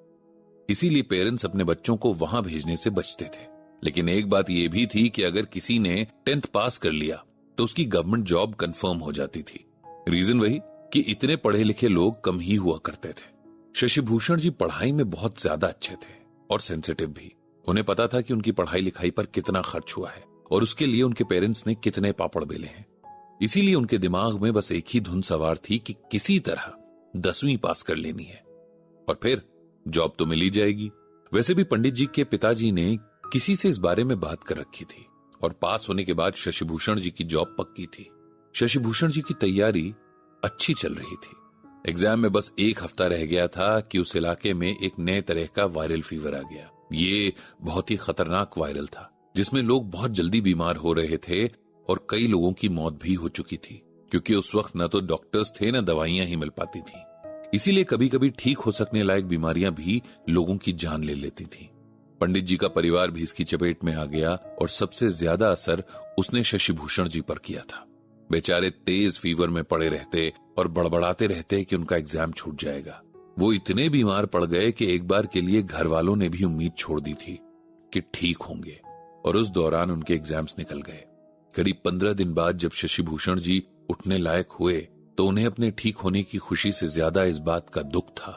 इसीलिए पेरेंट्स अपने बच्चों को वहां भेजने से बचते थे। लेकिन एक बात यह भी थी कि अगर किसी ने 10th पास कर लिया तो उसकी गवर्नमेंट जॉब कंफर्म हो जाती थी। रीजन वही कि इतने पढ़े लिखे लोग कम ही हुआ करते थे। शशिभूषण जी पढ़ाई में बहुत ज्यादा अच्छे थे और सेंसिटिव भी। उन्हें पता था कि उनकी पढ़ाई लिखाई पर कितना खर्च हुआ है और उसके लिए उनके पेरेंट्स ने कितने पापड़ बेले हैं। इसीलिए उनके दिमाग में बस एक ही धुन सवार थी कि किसी तरह 10वीं पास कर लेनी है और फिर जॉब तो मिल ही जाएगी। वैसे भी पंडित जी के पिताजी ने किसी से इस बारे में बात कर रखी थी और पास होने के बाद शशिभूषण जी की जॉब पक्की थी। शशिभूषण जी की तैयारी अच्छी चल रही थी। एग्जाम में बस 1 हफ्ता रह गया था कि उस इलाके में एक नए तरह का वायरल फीवर आ गया। ये बहुत ही खतरनाक वायरल था जिसमें लोग बहुत जल्दी बीमार हो रहे थे और कई लोगों की मौत भी हो चुकी थी, क्योंकि उस वक्त न तो डॉक्टर्स थे न दवाइयां ही मिल पाती थी। इसीलिए कभी कभी ठीक हो सकने लायक बीमारियां भी लोगों की जान ले लेती थी। पंडित जी का परिवार भी इसकी चपेट में आ गया और सबसे ज्यादा असर उसने शशिभूषण जी पर किया था। बेचारे तेज फीवर में पड़े रहते और बड़बड़ाते रहते कि उनका एग्जाम छूट जाएगा। वो इतने बीमार पड़ गए कि एक बार के लिए घर वालों ने भी उम्मीद छोड़ दी थी कि ठीक होंगे, और उस दौरान उनके एग्जाम्स निकल गए। करीब 15 दिन बाद जब शशिभूषण जी उठने लायक हुए तो उन्हें अपने ठीक होने की खुशी से ज्यादा इस बात का दुख था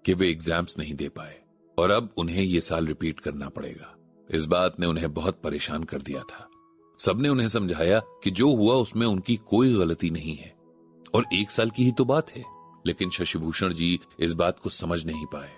कि वे एग्जाम्स नहीं दे पाए और अब उन्हें ये साल रिपीट करना पड़ेगा। इस बात ने उन्हें बहुत परेशान कर दिया था। सबने उन्हें समझाया कि जो हुआ उसमें उनकी कोई गलती नहीं है और 1 साल की ही तो बात है। लेकिन शशिभूषण जी इस बात को समझ नहीं पाए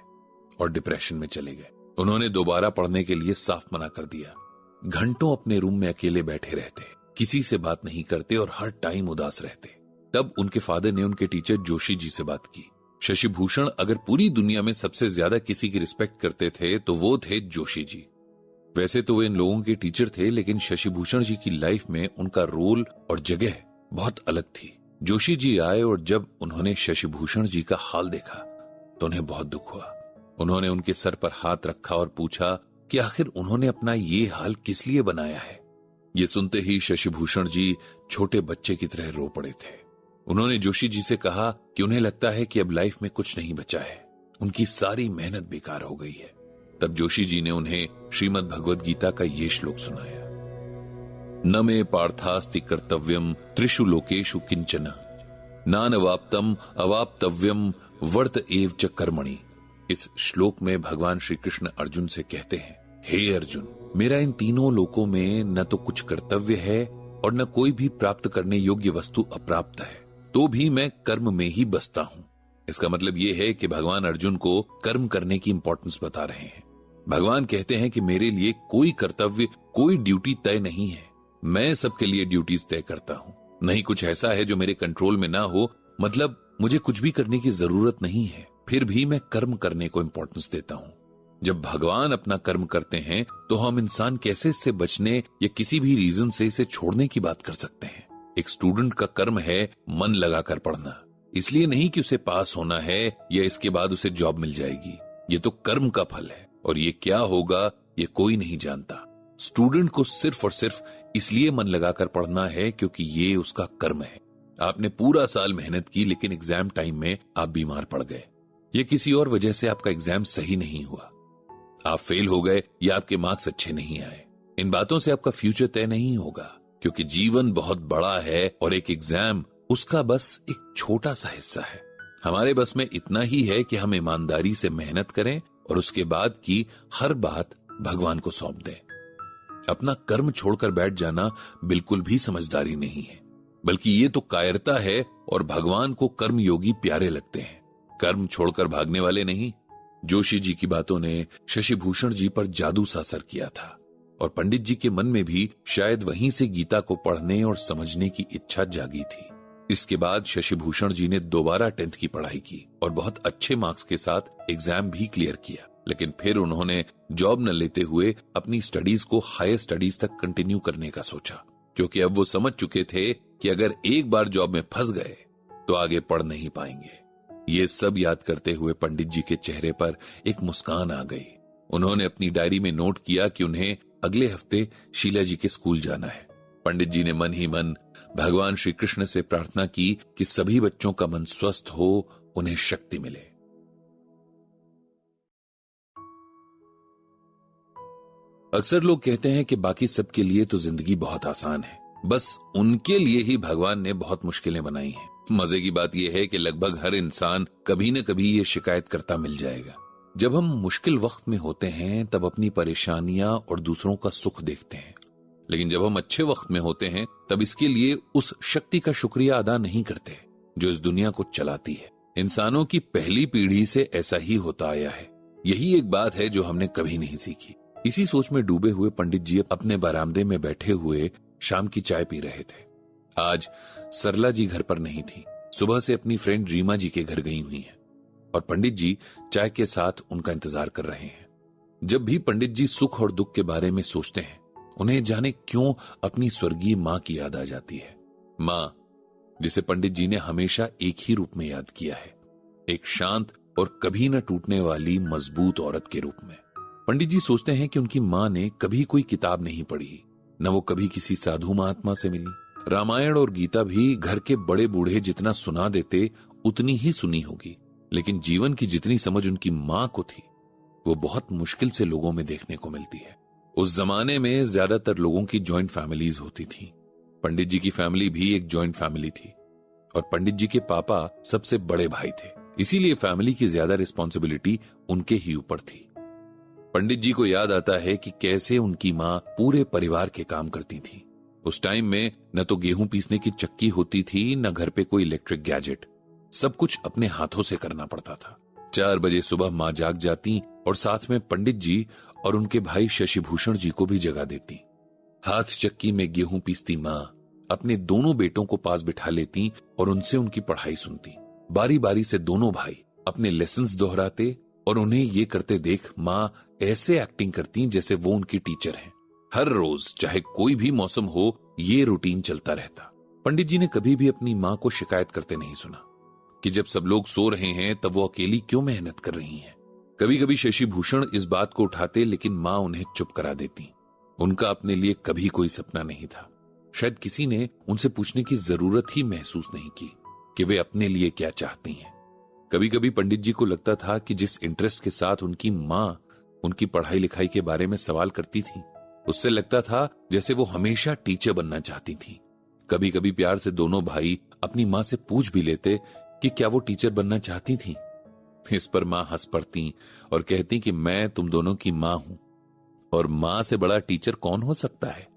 और डिप्रेशन में चले गए। उन्होंने दोबारा पढ़ने के लिए साफ मना कर दिया। घंटों अपने रूम में अकेले बैठे रहते, किसी से बात नहीं करते और हर टाइम उदास रहते। तब उनके फादर ने उनके टीचर जोशी जी से बात की। शशिभूषण अगर पूरी दुनिया में सबसे ज्यादा किसी की रिस्पेक्ट करते थे तो वो थे जोशी जी। वैसे तो वे इन लोगों के टीचर थे, लेकिन शशिभूषण जी की लाइफ में उनका रोल और जगह बहुत अलग थी। जोशी जी आए और जब उन्होंने शशिभूषण जी का हाल देखा तो उन्हें बहुत दुख हुआ। उन्होंने उनके सर पर हाथ रखा और पूछा कि आखिर उन्होंने अपना ये हाल किस लिए बनाया है। ये सुनते ही शशिभूषण जी छोटे बच्चे की तरह रो पड़े थे। उन्होंने जोशी जी से कहा कि उन्हें लगता है कि अब लाइफ में कुछ नहीं बचा है, उनकी सारी मेहनत बेकार हो गई है। तब जोशी जी ने उन्हें श्रीमद् भगवद गीता का ये श्लोक सुनाया, न मे पार्थास्ति कर्तव्यम त्रिषु लोकेषु किंचन नानवाप्तम अवाप्तव्यम वर्त एव च कर्मणि। इस श्लोक में भगवान श्री कृष्ण अर्जुन से कहते हैं, हे अर्जुन, मेरा इन तीनों लोकों में न तो कुछ कर्तव्य है और न कोई भी प्राप्त करने योग्य वस्तु अप्राप्त है, तो भी मैं कर्म में ही बसता हूं। इसका मतलब यह है कि भगवान अर्जुन को कर्म करने की इंपॉर्टेंस बता रहे हैं। भगवान कहते हैं कि मेरे लिए कोई कर्तव्य, कोई ड्यूटी तय नहीं है, मैं सबके लिए ड्यूटीज तय करता हूं। नहीं कुछ ऐसा है जो मेरे कंट्रोल में ना हो, मतलब मुझे कुछ भी करने की जरूरत नहीं है, फिर भी मैं कर्म करने को इंपॉर्टेंस देता हूं। जब भगवान अपना कर्म करते हैं तो हम इंसान कैसे इससे बचने या किसी भी रीजन से इसे छोड़ने की बात कर सकते हैं। एक स्टूडेंट का कर्म है मन लगाकर पढ़ना, इसलिए नहीं कि उसे पास होना है या इसके बाद उसे जॉब मिल जाएगी। ये तो कर्म का फल है और ये क्या होगा ये कोई नहीं जानता। स्टूडेंट को सिर्फ और सिर्फ इसलिए मन लगाकर पढ़ना है क्योंकि ये उसका कर्म है। आपने पूरा साल मेहनत की लेकिन एग्जाम टाइम में आप बीमार पड़ गए, ये किसी और वजह से आपका एग्जाम सही नहीं हुआ, आप फेल हो गए या आपके मार्क्स अच्छे नहीं आए। इन बातों से आपका फ्यूचर तय नहीं होगा, क्योंकि जीवन बहुत बड़ा है और एक एग्जाम उसका बस एक छोटा सा हिस्सा है। हमारे बस में इतना ही है कि हम ईमानदारी से मेहनत करें और उसके बाद की हर बात भगवान को सौंप दें। अपना कर्म छोड़कर बैठ जाना बिल्कुल भी समझदारी नहीं है, बल्कि ये तो कायरता है और भगवान को कर्म योगी प्यारे लगते हैं, कर्म छोड़कर भागने वाले नहीं। जोशी जी की बातों ने शशिभूषण जी पर जादू सा असर किया था और पंडित जी के मन में भी शायद वहीं से गीता को पढ़ने और समझने की इच्छा जागी थी। इसके बाद शशिभूषण जी ने दोबारा 10th की पढ़ाई की और बहुत अच्छे मार्क्स के साथ एग्जाम भी क्लियर किया, लेकिन फिर उन्होंने जॉब न लेते हुए अपनी स्टडीज को हायर स्टडीज तक कंटिन्यू करने का सोचा, क्योंकि अब वो समझ चुके थे कि अगर एक बार जॉब में फंस गए तो आगे पढ़ नहीं पाएंगे। ये सब याद करते हुए पंडित जी के चेहरे पर एक मुस्कान आ गई। उन्होंने अपनी डायरी में नोट किया कि उन्हें अगले हफ्ते शीला जी के स्कूल जाना है। पंडित जी ने मन ही मन भगवान श्री कृष्ण से प्रार्थना की कि सभी बच्चों का मन स्वस्थ हो, उन्हें शक्ति मिले। अक्सर लोग कहते हैं कि बाकी सबके लिए तो जिंदगी बहुत आसान है, बस उनके लिए ही भगवान ने बहुत मुश्किलें बनाई हैं। मजे की बात यह है कि लगभग हर इंसान कभी न कभी ये शिकायत करता मिल जाएगा। जब हम मुश्किल वक्त में होते हैं तब अपनी परेशानियां और दूसरों का सुख देखते हैं, लेकिन जब हम अच्छे वक्त में होते हैं तब इसके लिए उस शक्ति का शुक्रिया अदा नहीं करते जो इस दुनिया को चलाती है। इंसानों की पहली पीढ़ी से ऐसा ही होता आया है। यही एक बात है जो हमने कभी नहीं सीखी। इसी सोच में डूबे हुए पंडित जी अपने बरामदे में बैठे हुए शाम की चाय पी रहे थे। आज सरला जी घर पर नहीं थी, सुबह से अपनी फ्रेंड रीमा जी के घर गई हुई हैं और पंडित जी चाय के साथ उनका इंतजार कर रहे हैं। जब भी पंडित जी सुख और दुख के बारे में सोचते हैं, उन्हें जाने क्यों अपनी स्वर्गीय मां की याद आ जाती है। मां जिसे पंडित जी ने हमेशा एक ही रूप में याद किया है, एक शांत और कभी न टूटने वाली मजबूत औरत के रूप में। पंडित जी सोचते हैं कि उनकी मां ने कभी कोई किताब नहीं पढ़ी, न वो कभी किसी साधु महात्मा से मिली। रामायण और गीता भी घर के बड़े बूढ़े जितना सुना देते उतनी ही सुनी होगी, लेकिन जीवन की जितनी समझ उनकी मां को थी वो बहुत मुश्किल से लोगों में देखने को मिलती है। उस जमाने में ज्यादातर लोगों की जॉइंट फैमिलीज होती थी। पंडित जी की फैमिली भी एक जॉइंट फैमिली थी और पंडित जी के पापा सबसे बड़े भाई थे, इसीलिए फैमिली की ज्यादा रिस्पॉन्सिबिलिटी उनके ही ऊपर थी। पंडित जी को याद आता है कि कैसे उनकी मां पूरे परिवार के काम करती थी। उस टाइम में न तो गेहूं पीसने की चक्की होती थी, न घर पे कोई इलेक्ट्रिक गैजेट। सब कुछ अपने हाथों से करना पड़ता था। 4 बजे सुबह माँ जाग जाती और साथ में पंडित जी और उनके भाई शशिभूषण जी को भी जगा देती। हाथ चक्की में गेहूं पीसती माँ अपने दोनों बेटों को पास बिठा लेती और उनसे उनकी पढ़ाई सुनती। बारी बारी से दोनों भाई अपने लेसन्स दोहराते और उन्हें ये करते देख माँ ऐसे एक्टिंग करती जैसे वो उनकी टीचर हैं। हर रोज चाहे कोई भी मौसम हो, ये रूटीन चलता रहता। पंडित जी ने कभी भी अपनी माँ को शिकायत करते नहीं सुना कि जब सब लोग सो रहे हैं तब वो अकेली क्यों मेहनत कर रही हैं। कभी कभी शशिभूषण इस बात को उठाते, लेकिन माँ उन्हें चुप करा देती। उनका अपने लिए कभी कोई सपना नहीं था। शायद किसी ने उनसे पूछने की जरूरत ही महसूस नहीं की कि वे अपने लिए क्या चाहती हैं। कभी कभी पंडित जी को लगता था कि जिस इंटरेस्ट के साथ उनकी माँ उनकी पढ़ाई लिखाई के बारे में सवाल करती थी, उससे लगता था जैसे वो हमेशा टीचर बनना चाहती थी। कभी कभी प्यार से दोनों भाई अपनी माँ से पूछ भी लेते कि क्या वो टीचर बनना चाहती थी। इस पर माँ हंस पड़ती और कहती कि मैं तुम दोनों की माँ हूं और माँ से बड़ा टीचर कौन हो सकता है।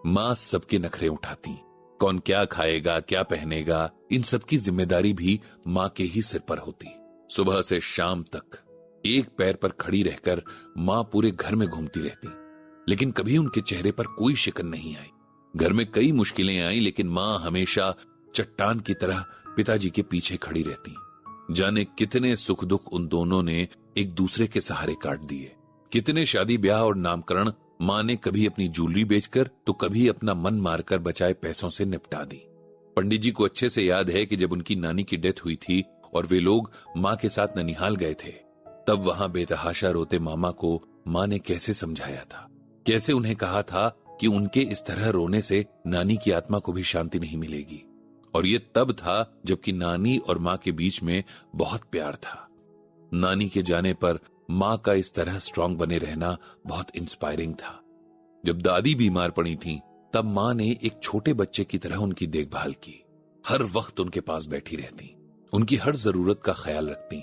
माँ सबके नखरे उठाती। कौन क्या खाएगा, क्या पहनेगा, इन सब की जिम्मेदारी भी माँ के ही सिर पर होती। सुबह से शाम तक एक पैर पर खड़ी रहकर माँ पूरे घर में घूमती रहती, लेकिन कभी उनके चेहरे पर कोई शिकन नहीं आई। घर में कई मुश्किलें आई, लेकिन माँ हमेशा चट्टान की तरह पिताजी के पीछे खड़ी रहती। जाने कितने सुख दुख उन दोनों ने एक दूसरे के सहारे काट दिए। कितने शादी ब्याह और नामकरण माँ ने कभी अपनी ज्वेलरी बेचकर तो कभी अपना मन मारकर बचाए पैसों से निपटा दी। पंडित जी को अच्छे से याद है कि जब उनकी नानी की डेथ हुई थी और वे लोग माँ के साथ ननिहाल गए थे, तब वहां बेतहाशा रोते मामा को माँ ने कैसे समझाया था, कैसे उन्हें कहा था कि उनके इस तरह रोने से नानी की आत्मा को भी शांति नहीं मिलेगी। और ये तब था जबकि नानी और माँ के बीच में बहुत प्यार था। नानी के जाने पर माँ का इस तरह स्ट्रांग बने रहना बहुत इंस्पायरिंग था। जब दादी बीमार पड़ी थी, तब माँ ने एक छोटे बच्चे की तरह उनकी देखभाल की। हर वक्त उनके पास बैठी रहती, उनकी हर जरूरत का ख्याल रखती।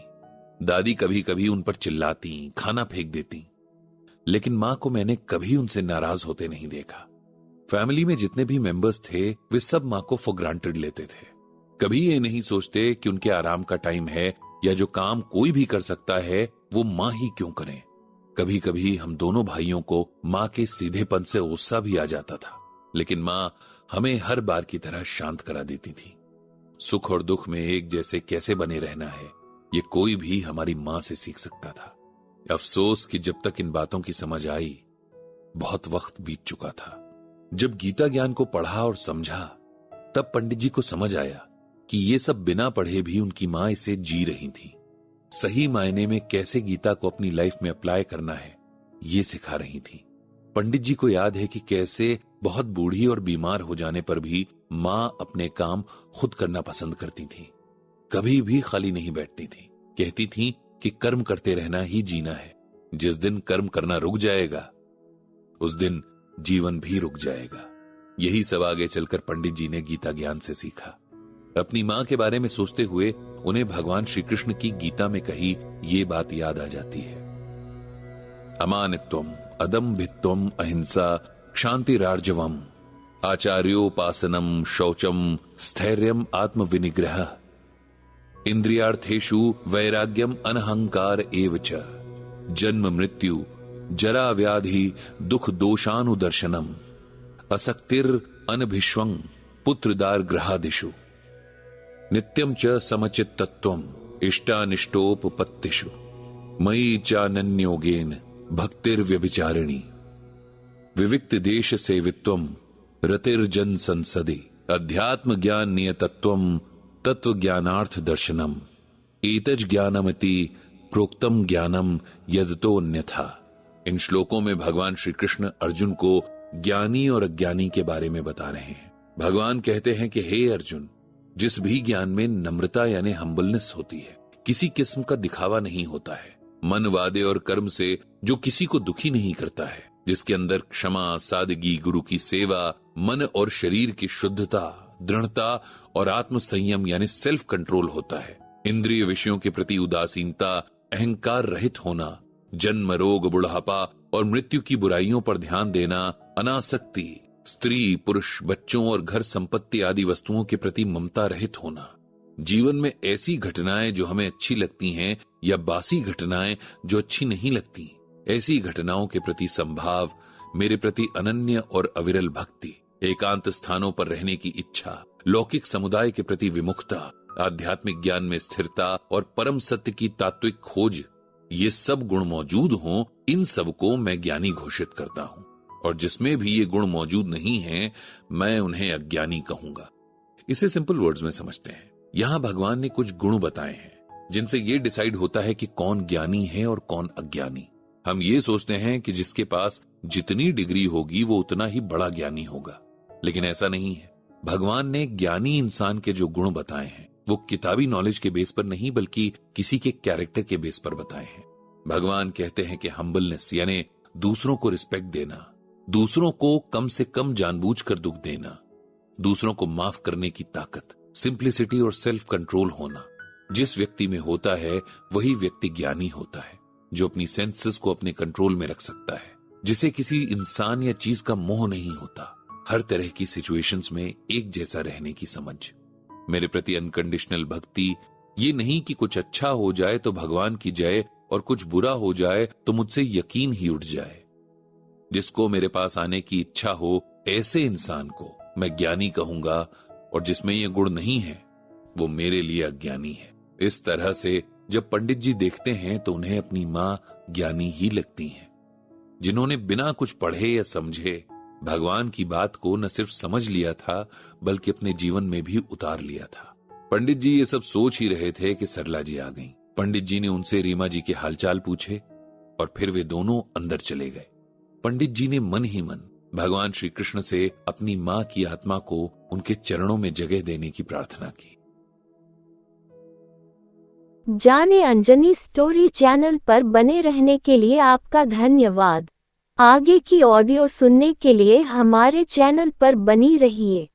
दादी कभी कभी उन पर चिल्लाती, खाना फेंक देती, लेकिन माँ को मैंने कभी उनसे नाराज होते नहीं देखा। फैमिली में जितने भी मेंबर्स थे, वे सब माँ को फॉर ग्रांटेड लेते थे। कभी ये नहीं सोचते कि उनके आराम का टाइम है या जो काम कोई भी कर सकता है वो माँ ही क्यों करें। कभी कभी हम दोनों भाइयों को माँ के सीधेपन से गुस्सा भी आ जाता था, लेकिन माँ हमें हर बार की तरह शांत करा देती थी। सुख और दुख में एक जैसे कैसे बने रहना है, ये कोई भी हमारी माँ से सीख सकता था। अफसोस कि जब तक इन बातों की समझ आई, बहुत वक्त बीत चुका था। जब गीता ज्ञान को पढ़ा और समझा, तब पंडित जी को समझ आया कि ये सब बिना पढ़े भी उनकी माँ इसे जी रही थी। सही मायने में कैसे गीता को अपनी लाइफ में अप्लाई करना है, ये सिखा रही थी। पंडित जी को याद है कि कैसे बहुत बूढ़ी और बीमार हो जाने पर भी माँ अपने काम खुद करना पसंद करती थी। कभी भी खाली नहीं बैठती थी। कहती थी कि कर्म करते रहना ही जीना है। जिस दिन कर्म करना रुक जाएगा, उस दिन जीवन भी रुक जाएगा। यही सब आगे चलकर पंडित जी ने गीता ज्ञान से सीखा। अपनी माँ के बारे में सोचते हुए उन्हें भगवान श्री कृष्ण की गीता में कही ये बात याद आ जाती है। अमानित्वम, अदम्भित्वम, अहिंसा, क्षांतिरार्जवम, आचार्योपासनम, शौचम, स्थैर्यम, आत्मविनिग्रह, इंद्रियार्थेषु वैराग्यम, अनहंकार एव च, जन्म मृत्यु जरा व्याधि दुख दोषानुदर्शनम, असक्तिर अनभिष्वं, पुत्रदार ग्रहादिषु, नित्यम च समचित्तत्वम, इष्टानिष्टोपपत्तिषु, मयि चानन्योगेन भक्तिर्व्यभिचारिणी, विविक्त देश सेवित्वम, रतिर्जन संसदि, अध्यात्म ज्ञान नियतत्वम, तत्व ज्ञानार्थ दर्शनम, एतज ज्ञानमति प्रोक्तम ज्ञानम यदतो अन्यथा। इन श्लोकों में भगवान श्री कृष्ण अर्जुन को ज्ञानी और अज्ञानी के बारे में बता रहे हैं। भगवान कहते हैं कि हे अर्जुन, जिस भी ज्ञान में नम्रता यानी हम्बलनेस होती है, किसी किस्म का दिखावा नहीं होता है, मन, वादे और कर्म से जो किसी को दुखी नहीं करता है, जिसके अंदर क्षमा, सादगी, गुरु की सेवा, मन और शरीर की शुद्धता, दृढ़ता और आत्म संयम यानी सेल्फ कंट्रोल होता है, इंद्रिय विषयों के प्रति उदासीनता, अहंकार रहित होना, जन्म, रोग, बुढ़ापा और मृत्यु की बुराइयों पर ध्यान देना, अनासक्ति, स्त्री, पुरुष, बच्चों और घर संपत्ति आदि वस्तुओं के प्रति ममता रहित होना, जीवन में ऐसी घटनाएं जो हमें अच्छी लगती हैं या बासी घटनाएं जो अच्छी नहीं लगती, ऐसी घटनाओं के प्रति संभाव, मेरे प्रति अनन्य और अविरल भक्ति, एकांत स्थानों पर रहने की इच्छा, लौकिक समुदाय के प्रति विमुखता, आध्यात्मिक ज्ञान में स्थिरता और परम सत्य की तात्विक खोज, ये सब गुण मौजूद हों, इन सब को मैं ज्ञानी घोषित करता हूं। और जिसमें भी ये गुण मौजूद नहीं हैं, मैं उन्हें अज्ञानी कहूंगा। इसे सिंपल वर्ड्स में समझते हैं। यहां भगवान ने कुछ गुण बताए हैं जिनसे ये डिसाइड होता है कि कौन ज्ञानी है और कौन अज्ञानी। हम ये सोचते हैं कि जिसके पास जितनी डिग्री होगी वो उतना ही बड़ा ज्ञानी होगा, लेकिन ऐसा नहीं है। भगवान ने ज्ञानी इंसान के जो गुण बताए हैं वो किताबी नॉलेज के बेस पर नहीं बल्कि किसी के कैरेक्टर के बेस पर बताए हैं। भगवान कहते हैं कि हम्बलनेस यानी दूसरों को रिस्पेक्ट देना, दूसरों को कम से कम जानबूझकर दुख देना, दूसरों को माफ करने की ताकत, सिंप्लिसिटी और सेल्फ कंट्रोल होना जिस व्यक्ति में होता है वही व्यक्ति ज्ञानी होता है, जो अपनी सेंसेस को अपने कंट्रोल में रख सकता है, जिसे किसी इंसान या चीज का मोह नहीं होता, हर तरह की सिचुएशंस में एक जैसा रहने की समझ, मेरे प्रति अनकंडीशनल भक्ति, ये नहीं कि कुछ अच्छा हो जाए तो भगवान की जय और कुछ बुरा हो जाए तो मुझसे यकीन ही उठ जाए। जिसको मेरे पास आने की इच्छा हो ऐसे इंसान को मैं ज्ञानी कहूंगा, और जिसमें ये गुण नहीं है वो मेरे लिए अज्ञानी है। इस तरह से जब पंडित जी देखते हैं तो उन्हें अपनी मां ज्ञानी ही लगती हैं, जिन्होंने बिना कुछ पढ़े या समझे भगवान की बात को न सिर्फ समझ लिया था बल्कि अपने जीवन में भी उतार लिया था। पंडित जी ये सब सोच ही रहे थे कि सरला जी आ गईं। पंडित जी ने उनसे रीमा जी के हालचाल पूछे और फिर वे दोनों अंदर चले गए। पंडित जी ने मन ही मन भगवान श्री कृष्ण से अपनी मां की आत्मा को उनके चरणों में जगह देने की प्रार्थना की। जाने अंजनी स्टोरी चैनल पर बने रहने के लिए आपका धन्यवाद। आगे की ऑडियो सुनने के लिए हमारे चैनल पर बनी रहिए।